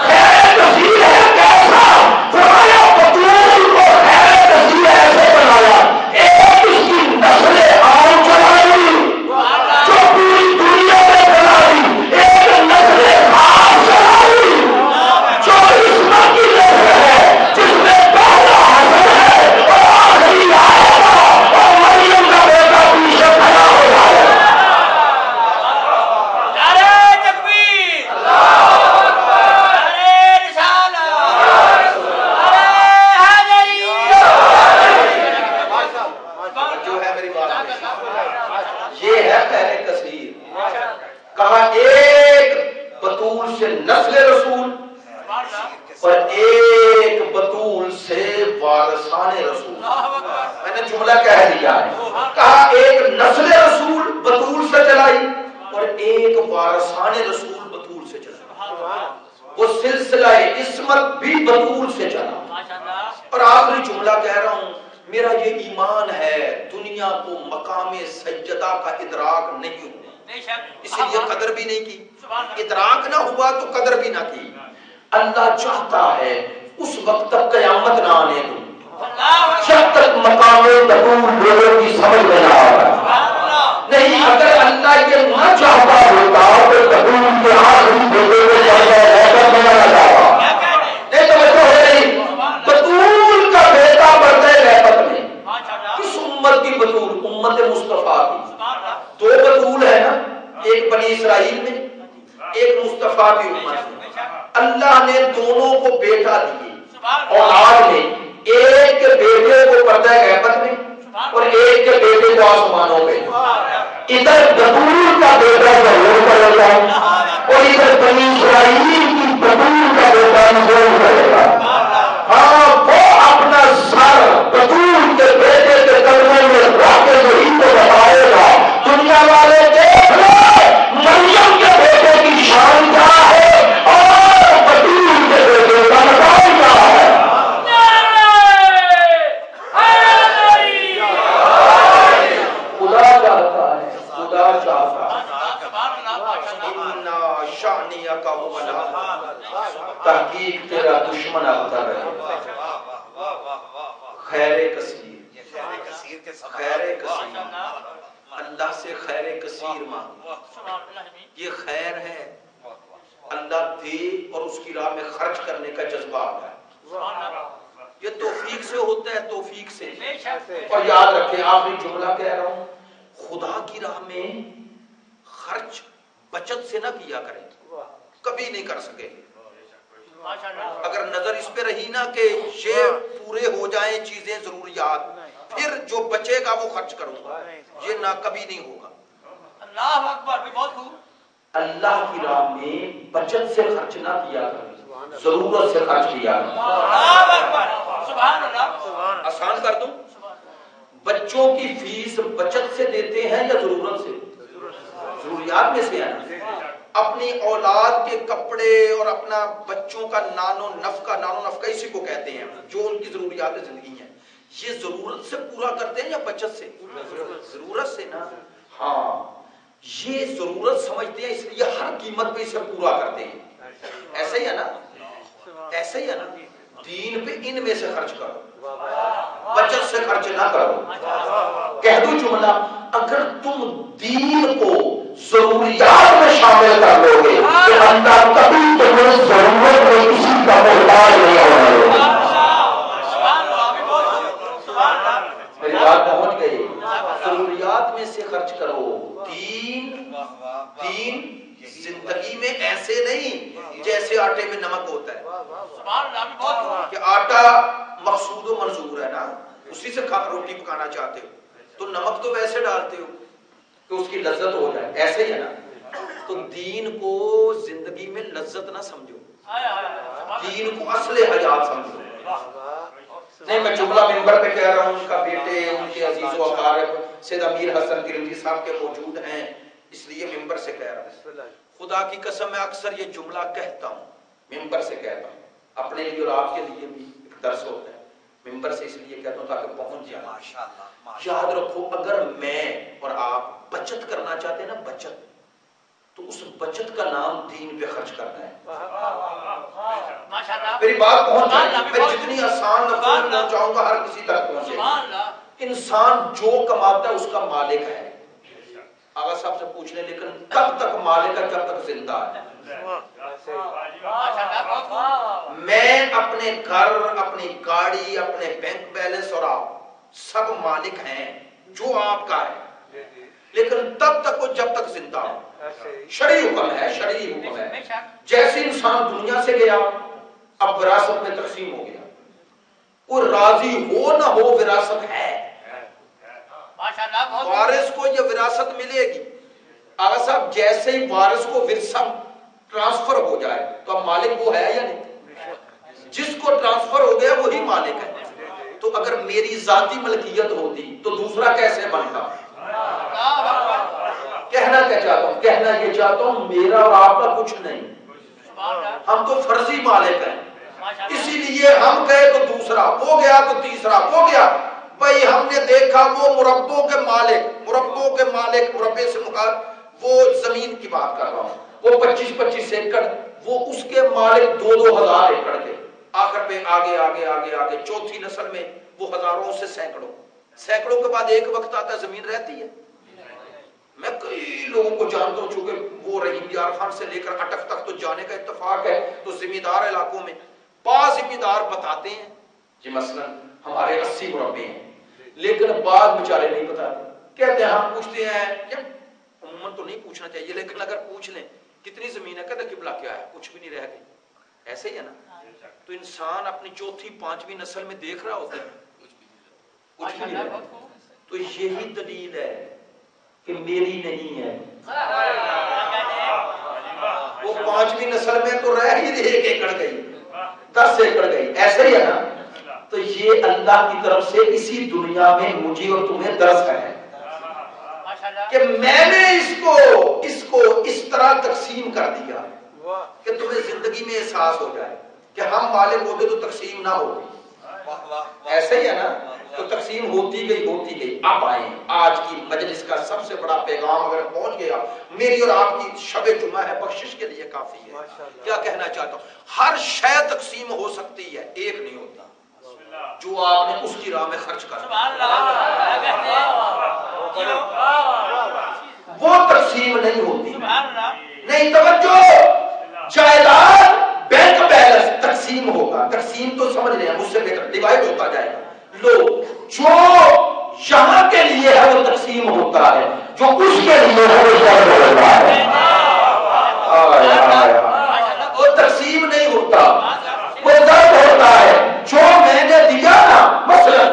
S1: خیر کثیر ہے کیسا؟ وارثان رسول. میں نے جملہ کہہ دیا ہے, کہا ایک نسل رسول بطول سے چلائی اور ایک وارثان رسول بطول سے چلائی. وہ سلسلہ عصمت بھی بطول سے چلا. اور آخری جملہ کہہ رہا ہوں, میرا یہ ایمان ہے دنیا کو مقام سجدہ کا ادراک نہیں ہوا, اسی لیے قدر بھی نہیں کی. ادراک نہ ہوا تو قدر بھی نہ کی. اللہ چاہتا ہے اس وقت تک قیامت نہ آنے دو جب تک مقام بطول لوگوں کی سمجھ میں نہ آ. نہیں, اگر اللہ یہ نہ چاہتا ہوتا تو بطول کے آخری بیٹے کو بنانا چاہتا. نہیں توجہ ہے نہیں, بطول کا بیٹا بڑھتے رحمت میں. کس امت کی بطول؟ امت مصطفیٰ کی. دو بطول ہے نا, ایک بنی اسرائیل میں, ایک مصطفیٰ کی امت میں. اللہ نے دونوں کو بیٹا دیے اولاد میں, ایک کے بیٹے کو پردہ غیبت میں اور ایک کے بیٹے کو آسمانوں میں. ادھر بطول کا بیٹا ظہور کرے گا اور ادھر بنی اسرائیل کی بطول کا بیٹا ظہور کرے گا. ہاں, وہ اپنا سر بطول کے بیٹے کے قدموں میں رکھ کے وہی کو بتائے گا. دنیا والے دیکھ لو مریم کے بیٹے کی شان کیا ہے اور بطول کے بیٹے کا مقام کیا ہے. خدا چاہتا ہے, خدا چاہتا ہے. تحقیق تیرا دشمن ابتر رہے. خیر کثیر, خیر کثیر, اللہ سے خیر کثیر مانگ. یہ خیر ہے, اللہ دے اور اس کی راہ میں خرچ کرنے کا جذبہ آتا ہے. یہ توفیق سے ہوتا ہے, توفیق سے. اور یاد رکھیں, آخری جملہ کہہ رہا ہوں, خدا کی راہ میں خرچ بچت سے نہ کیا کریں, کبھی نہیں کر سکے. اگر نظر اس پہ رہی نا کہ یہ پورے ہو جائیں چیزیں ضروریات, پھر جو بچے گا وہ خرچ کروں گا, یہ نہ کبھی نہیں ہوگا. اللہ اکبر, بہت خوب. اللہ کی راہ میں بچت سے خرچ نہ کیا کریں, ضرورت سے خرچ کیا کریں. اللہ اکبر, سبحان اللہ. آسان کر دوں, بچوں کی فیس بچت سے دیتے ہیں یا ضرورت سے؟ ضروریات میں سے ہے. اپنی اولاد کے کپڑے اور اپنا بچوں کا نانو نفقہ اسی کو کہتے ہیں جو ان کی ضروریات زندگی ہیں. یہ ضرورت سے پورا کرتے ہیں یا بچت سے؟ ضرورت سے نا. ہاں, یہ ضرورت سمجھتے ہیں اس لیے ہر قیمت پہ اسے پورا کرتے ہیں. ایسا ہی ہے نا, ایسا ہی ہے نا. دین پہ ان میں سے خرچ کرو, بچت سے خرچ نہ کرو. کہہ دو جملہ, اگر تم دین کو ضروریات میں شامل کر لو گے تو اللہ کبھی تمہیں ضرورت میں کسی کا محتاج نہیں ہونے گا. میری بات پہنچ گئی. ضروریات میں سے خرچ کرو. دین زندگی میں ایسے نہیں جیسے آٹے میں نمک ہوتا ہے کہ آٹا مقصود و منظور ہے نا, اسی سے روٹی پکانا چاہتے ہو تو نمک تو ویسے ڈالتے ہو کہ اس کی لذت ہو جائے, ایسے ہی ہے نا. تو دین کو زندگی میں لذت نہ سمجھو, دین کو اصل حیات سمجھو. نہیں, میں جملہ منبر پہ کہہ رہا ہوں, ان کا بیٹے, ان کے عزیز و اقارب سید امیر حسن گرنجی صاحب کے موجود ہیں, اس لیے منبر سے کہہ رہا ہوں. خدا کی قسم میں اکثر یہ جملہ کہتا ہوں, منبر سے کہتا ہوں, اپنے لیے اور آپ کے لیے بھی ایک درس ہوتا ہے. منبر سے اس لیے کہتا ہوں تاکہ پہنچ جائے. یاد رکھو, اگر میں اور آپ بچت کرنا چاہتے ہیں نا, بچت, تو اس بچت کا نام دین پہ خرچ کرنا ہے. میری بات پہنچ جائے, میں جتنی آسان لفظوں میں پہنچاؤں گا ہر کسی تک پہنچے. انسان جو کماتا ہے اس کا مالک ہے. آغا صاحب سے پوچھ لیں, لیکن کب تک مالک ہے جب تک زندہ ہے. میں اپنے گھر, اپنی گاڑی, اپنے بینک بیلنس اور آپ سب مالک ہیں جو آپ کا ہے, لیکن تب تک وہ جب تک زندہ ہو. شرعی حکم ہے, شرعی حکم ہے. جیسے انسان دنیا سے گیا اب وراثت میں تقسیم ہو گیا, وہ راضی ہو نہ ہو وراثت ہے. وارث کو یہ وراثت ملے گی. آغا صاحب, جیسے ہی وارث کو ورثہ ٹرانسفر ہو جائے تو اب مالک وہ ہے یا نہیں؟ جس کو ٹرانسفر ہو گیا وہی مالک ہے. میری ذاتی ملکیت ہوتی تو دوسرا کیسے بنتا؟ کہنا کیا چاہتا ہوں؟ کہنا یہ چاہتا ہوں میرا اور آپ کا کچھ نہیں، ہم تو فرضی مالک ہیں، اسی لیے ہم گئے تو دوسرا، وہ گیا تو تیسرا، وہ گیا۔ بھائی ہم نے دیکھا وہ مربوں کے مالک، مربے سے مراد وہ زمین کی بات کر رہا ہوں، وہ 25 ایکڑ، وہ اس کے مالک 2,000 ایکڑ کے، آخر پہ آگے چوتھی نسل میں وہ ہزاروں سے سینکڑوں کے بعد ایک وقت آتا ہے زمین رہتی ہے۔ میں کئی لوگوں کو جانتا ہوں، چونکہ وہ رحیم یار خان سے لے کر اٹک تک تو جانے کا اتفاق ہے، تو ذمہ دار علاقوں میں بعض ذمہ دار بتاتے ہیں کہ مثلا ہمارے 80 مربے ہیں، لیکن بعض بیچارے نہیں بتاتے، کہتے ہیں ہم پوچھتے ہیں، عموماً تو نہیں پوچھنا چاہیے لیکن اگر پوچھ لیں کتنی زمین ہے، کہتے قبلہ کیا ہے، کچھ بھی نہیں رہ گئی۔ ایسے ہی ہے نا، تو انسان اپنی چوتھی 5ویں نسل میں دیکھ رہا ہوتا ہے کچھ بھی نہیں رہ گئی، تو یہی دلیل ہے کہ میری نہیں ہے، وہ 5ویں نسل میں تو رہ ہی 1 ایکڑ گئی، 10 ایکڑ گئی، ایسے ہی ہے نا۔ تو یہ اللہ کی طرف سے اسی دنیا میں مجھے اور تمہیں درس ہے کہ میں نے اس کو اس طرح تقسیم کر دیا کہ تمہیں زندگی میں احساس ہو جائے کہ ہم مالک ہوتے تو تقسیم نہ ہوتی، ایسے ہی ہے نا۔ تو تقسیم ہوتی گئی۔ اب آئیں، آج کی مجلس کا سب سے بڑا پیغام اگر پہنچ گیا، میری اور آپ کی شب جمعہ ہے، بخشش کے لیے کافی ہے۔ کیا کہنا چاہتا ہوں؟ ہر شے تقسیم ہو سکتی ہے، ایک نہیں ہوتا جو آپ نے اس کی راہ میں خرچ کر، وہ تقسیم نہیں ہوتی۔ نہیں توجہ، جائیداد بینک بیلنس تقسیم ہوگا، تقسیم تو سمجھ رہے ہیں، مجھ سے بہتر ڈیوائڈ ہوتا جائے گا۔ لو جو یہاں کے لیے ہے وہ تقسیم ہوتا ہے، جو اس کے لیے ہے وہ ضرب ہوتا ہے، وہ تقسیم نہیں ہوتا، وہ ضرب ہوتا ہے۔ جو میں نے دیا نا، مثلا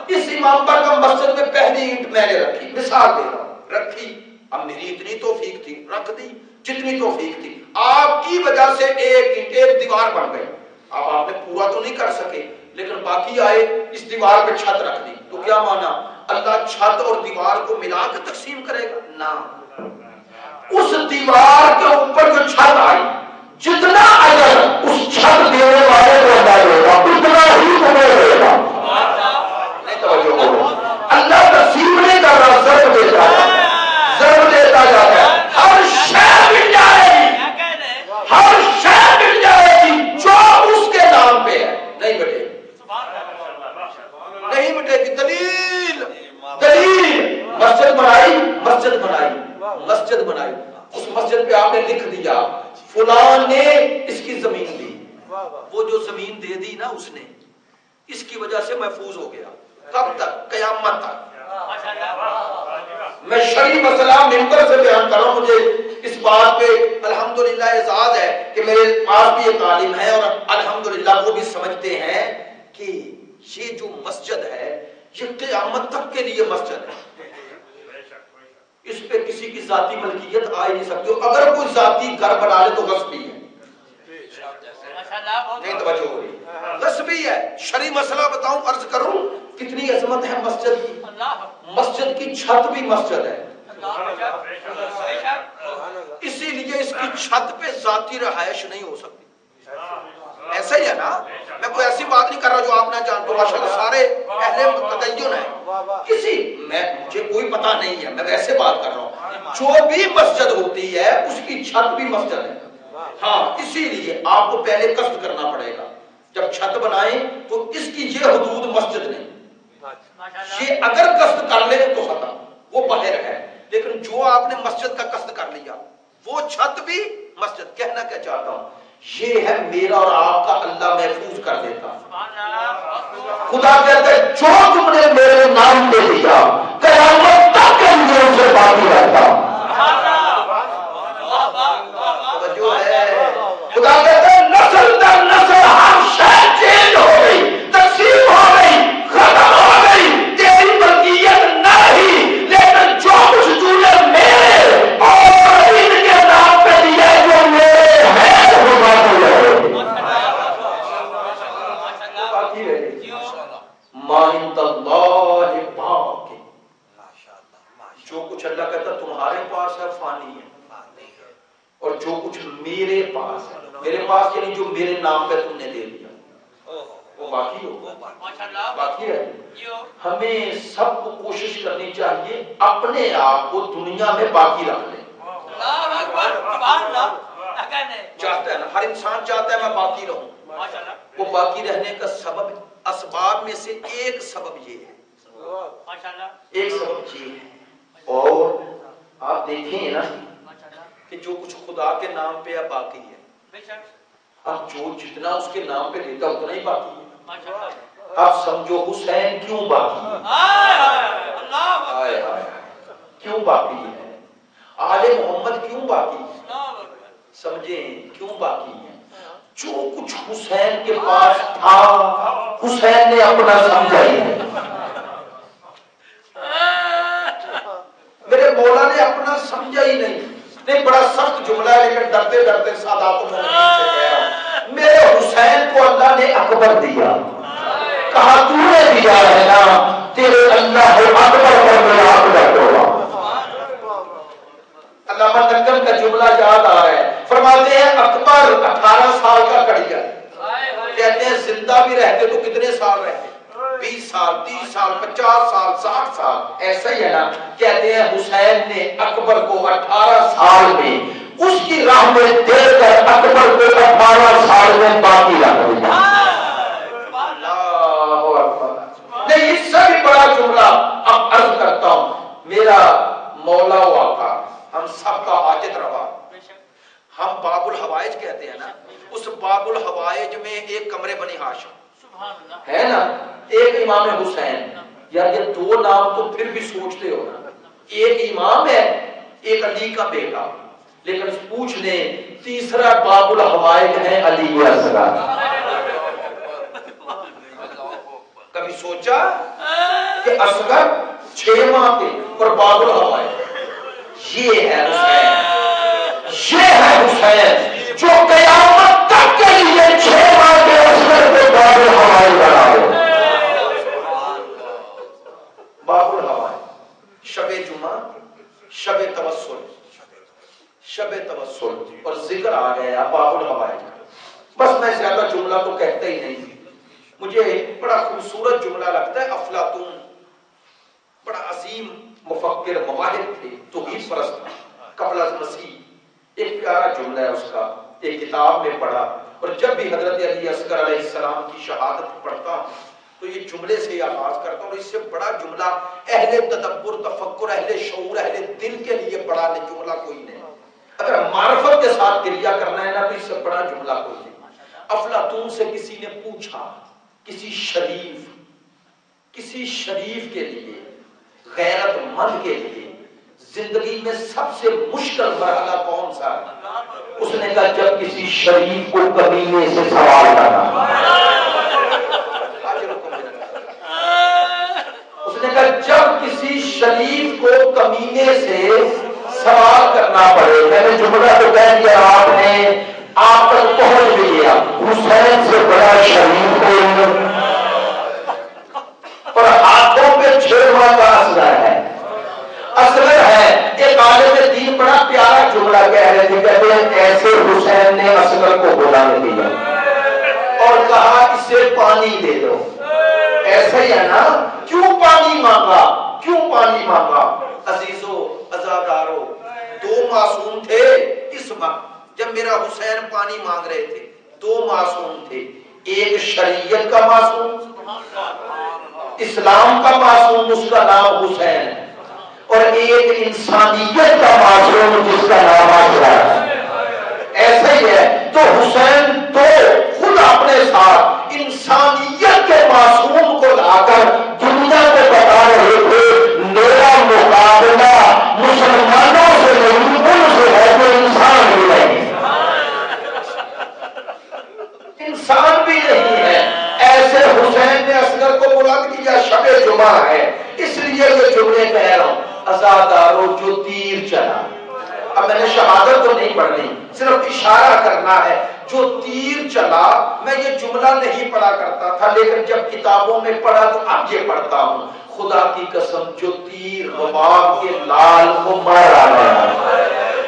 S1: اس امام پر کا مسجد میں پہلی اینٹ میں نے رکھی، مثال دے رہا ہوں، رکھی، اب میری اتنی توفیق تھی رکھ دی جتنی توفیق تھی، آپ کی وجہ سے ایک دیوار بن گئی، اب آپ نے پورا تو نہیں کر سکے لیکن باقی آئے، اس دیوار پہ چھت رکھ دی، تو کیا مانا اللہ چھت اور دیوار کو ملا کے تقسیم کرے گا؟ نہ، اس دیوار کے اوپر جو چھت آئی، جتنا اجر اس چھت دینے والے کو ادا ہوگا اتنا ہی تمہیں دے گا۔ نہیں توجہ کرو، اللہ تقسیم نہیں کر رہا، ضرب دیتا ہے، ضرب دیتا جاتا ہے۔ ہر شے مل جائے گی، ہر شے مل جائے گی جو اس کے نام پہ ہے، نہیں بیٹے نہیں مٹے گی۔ دلیل مسجد بنائی، اس مسجد پہ آپ نے لکھ دیا فلان نے اس کی زمین دی، وہ جو زمین دے دی نا اس نے، اس کی وجہ سے محفوظ ہو گیا، کب تک؟ قیامت تک۔ میں شرعی مسئلہ ممبر سے بیان کر رہا ہوں، مجھے اس بات پہ الحمدللہ اعزاز ہے کہ میرے پاس بھی ایک عالم ہے اور الحمدللہ وہ بھی سمجھتے ہیں کہ یہ جو مسجد ہے یہ قیامت تک کے لیے مسجد ہے، اس پہ کسی کی ذاتی ملکیت آ ہی نہیں سکتی، اگر کوئی ذاتی گھر بنا لے تو غصبی ہے، نہیں توجہ ہو رہی، غصبی ہے۔ شرعی مسئلہ بتاؤں، عرض کروں، کتنی عظمت ہے مسجد کی، مسجد کی چھت بھی مسجد ہے، اسی لیے اس کی چھت پہ ذاتی رہائش نہیں ہو سکتی، ایسا ہی ہے نا۔ میں کوئی ایسی بات نہیں کر رہا جو آپ نہ جانتے، ماشاءاللہ سارے اہل تدین ہیں، مجھے کوئی پتہ نہیں ہے، میں ویسے بات کر رہا ہوں، جو بھی مسجد ہوتی ہے اس کی چھت بھی مسجد ہے۔ ہاں، اسی لیے آپ کو پہلے قصد کرنا پڑے گا، جب چھت بنائیں تو اس کی یہ حدود مسجد نہیں، یہ اگر قصد کر لیں تو خطا، وہ باہر ہے، لیکن جو آپ نے مسجد کا قصد کر لیا وہ چھت بھی مسجد۔ کہنا کیا چاہتا ہوں، یہ ہے میرا اور آپ کا اللہ محفوظ کر دیتا۔ خدا کہتا ہے جو تم نے میرے نام پہ دیا قیامت تک کے لیے اسے باقی رہتا۔ خدا کہتا ہے نسل در نسل ہر شے چینج ہو گئی، تقسیم ہو گئی، ختم ہو گئی، تیری ملکیت نہیں، لیکن جو کچھ تو نے میرے اور ان کے نام پہ دیا جو میرے ہے وہ باقی رہے۔ ما عند اللہ باقی، جو کچھ اللہ کہتا تمہارے پاس ہے فانی ہے، اور جو کچھ میرے پاس ہے، میرے پاس یعنی جو میرے نام پہ تم نے دے دیا وہ باقی ہوگا، باقی ہے۔ ہمیں سب کو کوشش کرنی چاہیے اپنے آپ کو دنیا میں باقی رکھ لیں۔ چاہتا ہے نا ہر انسان چاہتا ہے میں باقی رہوں، وہ باقی رہنے کا سبب اسباب میں سے ایک سبب یہ ہے، ایک سبب یہ ہے۔ اور آپ دیکھیں نا کہ جو کچھ خدا کے نام پہ ہے باقی ہے، اب جو جتنا اس کے نام پہ دیتا اتنا ہی باقی ہے۔ اب سمجھو حسین کیوں باقی ہے، کیوں باقی ہے، آل محمد کیوں باقی ہے، سمجھیں کیوں باقی ہے؟ جو کچھ حسین کے پاس تھا حسین نے اپنا سمجھا ہی نہیں، میرے مولا نے اپنا سمجھا ہی نہیں۔ بڑا سخت جملہ ہے لیکن ڈرتے ڈرتے سادات المومنین سے کہہ رہا ہوں، میرے حسین کو اللہ نے اکبر دیا، کہا تو نے دیا ہے نا، تیرے اللہ اکبر پر میرا اکبر ہوگا۔ علامہ نقل کا جملہ یاد آ رہا ہے، فرماتے ہیں اکبر 18 سال کا کڑیا، کہتے ہیں زندہ بھی رہتے تو کتنے سال رہتے، 20 سال 30 سال 50 سال 60 سال، ایسا ہی ہے نا۔ کہتے ہیں حسین نے اکبر کو 18 سال میں اس کی راہ میں دے کر اکبر کو 18 سال میں باقی رکھ دیا۔ نہیں اس سے بھی بڑا جملہ اب عرض کرتا ہوں، میرا مولا و آقا ہم سب کا حاجت روا، ہم باب الحوائج کہتے ہیں نا، اس باب الحوائج میں ایک کمرے بنی ہاشم ہے نا، ایک امام حسین، یار یہ دو نام تو پھر بھی سوچتے ہو نا، ایک امام ہے ایک علی کا بیٹا، لیکن پوچھ لیں تیسرا باب الحوائج ہے علی اصغر۔ کبھی سوچا کہ اصغر 6 ماہ کے اور باب الحوائج، یہ ہے حسین، یہ ہے حسین جو قیامت تک کے لیے 6 ماہ کے اصغر کو باب الحوائج بنا دے۔ باب الحوائج، شب جمعہ، شب توسل، شب توسل اور ذکر آ گیا باب الحوائج۔ بس میں زیادہ جملہ تو کہتا ہی نہیں، مجھے بڑا خوبصورت جملہ لگتا ہے، افلاطون بڑا عظیم مفکر مواہب تھے، توحید پرست قبل از مسیح، ایک پیارا جملہ ہے اس کا، ایک کتاب میں پڑھا، اور جب بھی حضرت علی اصغر علیہ السلام کی شہادت پڑھتا ہوں تو یہ جملے سے آغاز کرتا ہوں، اور اس سے بڑا جملہ اہل تدبر تفکر اہل شعور اہل دل کے لیے بڑا جملہ کوئی نہیں، اگر معرفت کے ساتھ گریہ کرنا ہے نا تو اس سے بڑا جملہ کوئی نہیں۔ افلاطون سے کسی نے پوچھا، کسی شریف کے لیے، غیرت مند کے لیے زندگی میں سب سے مشکل مرحلہ کون سا ہے؟ اس نے کہا جب کسی شریف کو کمینے سے سوال کرنا، اس نے کہا جب کسی شریف کو کمینے سے سوال کرنا پڑے۔ میں نے جملہ تو کہہ دیا، آپ نے آپ تک پہنچ بھی گیا، حسین سے بڑا شریف کوئی اور ہاتھوں پہ 6 ماہ کا اصغر ہے، اصغر ہے۔ ایک عالم دین بڑا پیارا جملہ کہہ رہے تھے، کہتے ہیں ایسے حسین نے اصغر کو بلا دیا اور کہا اسے پانی دے دو۔ ایسا ہی ہے نا، کیوں پانی مانگا، کیوں پانی مانگا؟ عزیزو عزادارو، 2 معصوم تھے اس وقت جب میرا حسین پانی مانگ رہے تھے، 2 معصوم تھے، ایک شریعت کا معصوم، اسلام کا معصوم اس کا نام حسین ہے، اور ایک انسانیت کا معصوم جس کا نام عاشرہ ہے۔ ایسا ہی ہے، تو حسین تو خود اپنے ساتھ انسانیت کے معصوم کو لا کر دنیا کو بتا رہے تھے میرا مقابلہ مسلمانوں سے نہیں ان سے ہے جو انسان بھی نہیں، انسان بھی نہیں ہے۔ ایسے حسین نے اصغر کو بلند کیا، شب جمعہ ہے اس لیے یہ جملے کہہ رہا ہوں، عزادارو جو تیر چلا اب میں نے شہادت تو نہیں پڑھنی، صرف اشارہ کرنا ہے. جو تیر چلا، میں یہ جملہ نہیں پڑھا کرتا تھا لیکن جب کتابوں میں پڑھا تو اب یہ پڑھتا ہوں. خدا کی قسم جو تیر رباب کے لال کو مارا گیا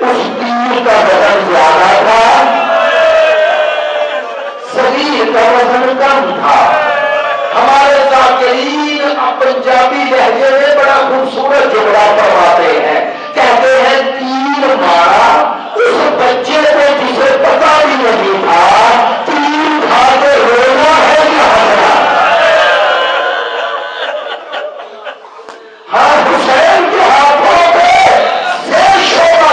S1: اس تیر کا وزن زیادہ تھا، صغیر کا وزن کم تھا. ہمارے ذاکرین پنجابی لہجے میں بڑا خوبصورت جملہ فرماتے ہیں، کہتے ہیں تیر مارا اس بچے کو جسے پتا بھی نہیں تھا تیر کھا کے رونا ہے یا ہنسنا. ہاں حسین کے ہاتھوں پہ سے شعبہ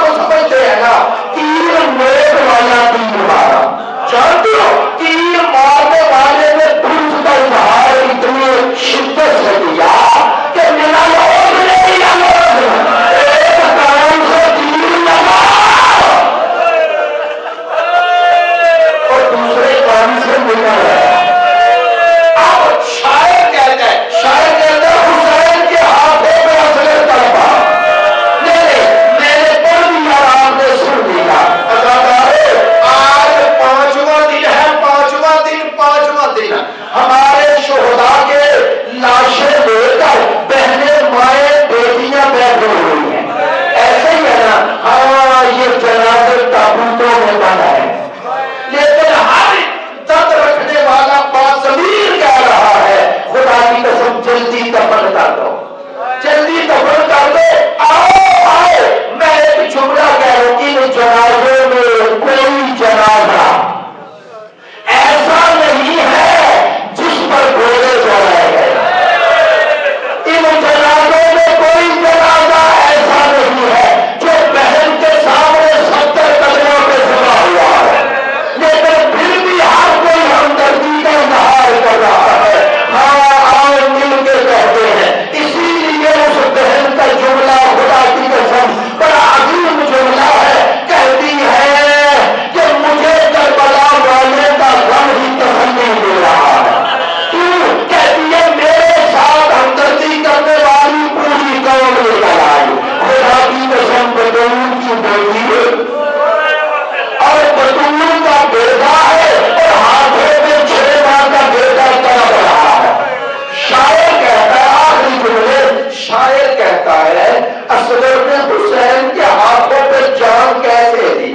S1: کو سمجھتے ہیں نا، تیر میرے والا تیر مارا. جانتے ہو تیر مارنے والے نے پوچھ کا اظہار اتنی شدت سے کیا کہ میرا لوگ نہیں ایک کام سے تیر لگا اور دوسرے کام سے ملا ہے. اب شاعر کہتا ہے حسین کے ہاتھوں میں اصلے طلبا نہیں، میں نے پڑھ دیا آپ نے سن دیا. آج پانچواں دن ہمارے شہداء کے لاشیں لے کر بہنیں مائیں بیٹیاں بیٹھی ہوئی ہیں. ایسے ہی ہے نا؟ ہاں یہ جنازے تابوتوں میں بنا ہے لیکن ہر درد رکھنے والا باضمیر کہہ رہا ہے خدا کی قسم جلدی دفن کر دو، جلدی دفن کر دو. آؤ میں ایک جملہ کہہ رہا ہوں، ان جنازوں میں کوئی جنازہ ایسا نہیں ہے جس پر گھوڑے چڑھائے گئے. ان جنازوں میں کوئی جنازہ ایسا نہیں ہے جو بہن کے سامنے 70 قدموں پہ سما ہوا ہے لیکن پھر بھی ہر کوئی ہمدردی کا اظہار کر رہا ہے. ہاں آؤ مل کے کہتے ہیں. اسی لیے اس بہن کا جملہ خدا کی قسم بڑا عظیم جملہ ہے، کہتی ہے کہ مجھے کربلا والے کا غم ہی تسلی دے رہا ہے. کہتی ہے میرے ساتھ ہمدردی کرنے والی پوری قوم نکل آئی. خدا کی قسم بدون کی بیٹی اور بدون کا بیٹا ہے اور ہاتھوں میں 6 ماہ کا بیٹا تڑپ رہا ہے. شاعر کہتا ہے آخری جملے، شاعر کہتا ہے اصغر نے حسین کے ہاتھوں پہ جان کیسے دی.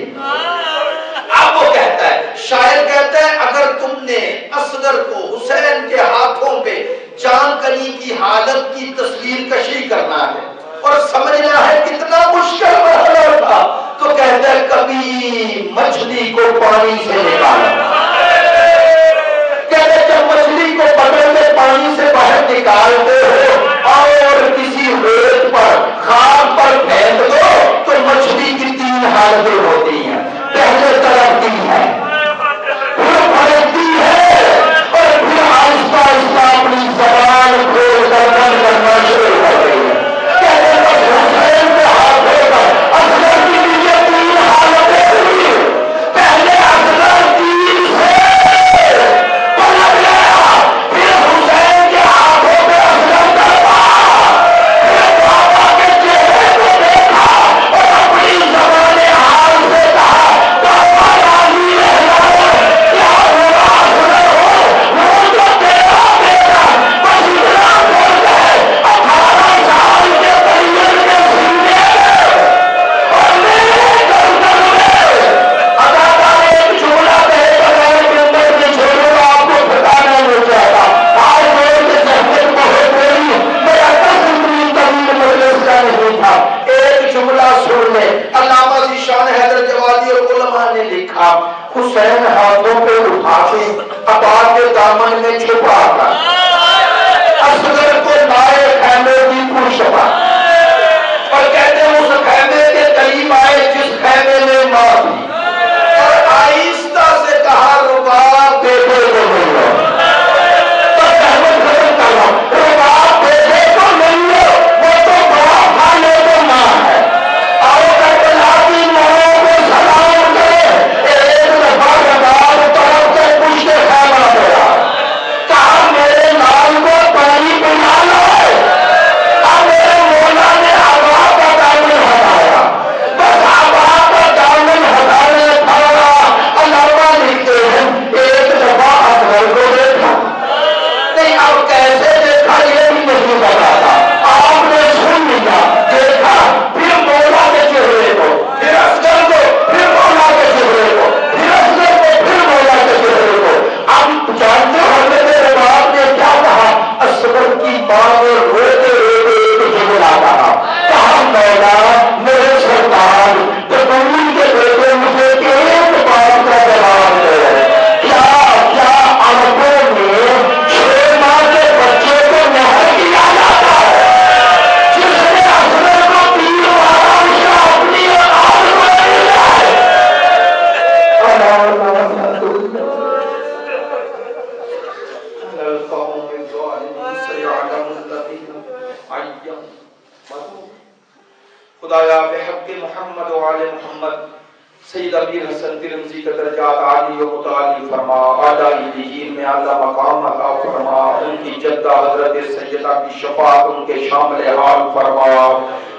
S1: اب وہ کہتا ہے، شاعر کہتا ہے اگر تم نے اصغر کو حسین کے ہاتھوں پہ جان کنی کی حالت کی تصویر کشی کرنا ہے اور سمجھنا ہے کتنا مشکل مرحلہ تھا تو کہتا ہے کبھی مچھلی کو پانی سے نکالا. کہتے ہیں جب مچھلی کو پکڑ کے پانی سے باہر نکالتے ہو اور کسی ریت پر خاک پر پھینک دو تو مچھلی کی 3 حالتیں ہوتی ہیں. پہلے تڑپتی ہے، پھر پھڑکتی ہے اور پھر آہستہ آہستہ اپنی زبان کھول کر بند کرنا شروع کر گئی ہے. کہتے ہیں بس حسین کے ہاتھوں پر اصغر کی یہ 3 حالتیں ہوئی. پہلے اصغر تیر خدایا بحق محمد و آل محمد سید امیر حسن ترمذی کا درجات عالی و متعالی فرما، اعلیٰ علیین میں اعلیٰ مقام عطا فرما، ان کی جدہ حضرت سیدہ کی شفاعت ان کے شامل حال فرما،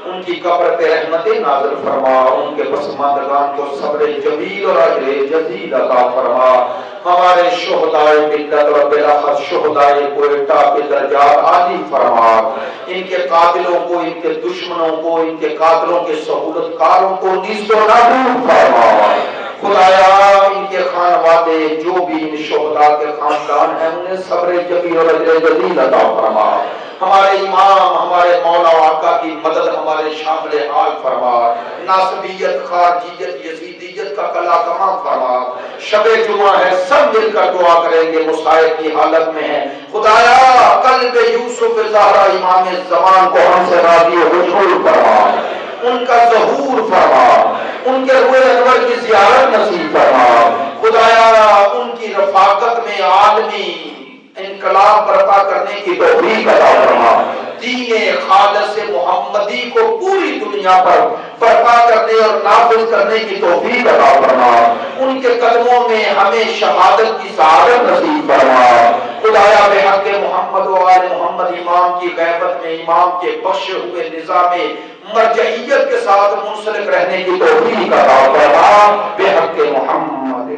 S1: ان کی قبر پہ رحمت نازل فرما، ان کے پسماندگان کو صبر جمیل اور اجر جزیل عطا فرما، ہمارے شہدائے ملت اور بالاخص شہدائے کوئٹہ کے درجات عالی فرما، ان کے قاتلوں کو، ان کے دشمنوں کو، ان کے قاتلوں کے سہولت کاروں کو نیست و نابود فرما۔ خدایا ان کے خانوادے جو بھی ان شہداء کے خاندان ہیں انہیں صبر جمیل اور اجر جزیل عطا فرما، ہمارے امام ہمارے مولا و آقا کی مدد ہمارے شامل حال فرما، ناصبیت خارجیت یزیدیت کا کلا کما فرما۔ شب جمعہ ہے، سب مل کر دعا کریں گے، مصائب کی حالت میں ہیں، خدایا قلب یوسف زہرا امام زمان کو ہم سے راضی و خوشنود فرما، ان کا ظہور فرما، ان کے روح انور کی زیارت نصیب فرما، خدایا ان کی رفاقت میں عالمی انقلاب برپا کرنے کی توفیق عطا فرما، دین خالص محمدی کو پوری دنیا پر برپا کرنے اور نافذ کرنے کی توفیق عطا فرما، ان کے قدموں میں ہمیں شہادت کی سعادت نصیب فرما، خدایا بحق محمد و آل محمد امام کی غیبت میں امام کے بخشے ہوئے نظام مرجعیت کے ساتھ منسلک رہنے کی توفیق عطا فرما، بحق محمد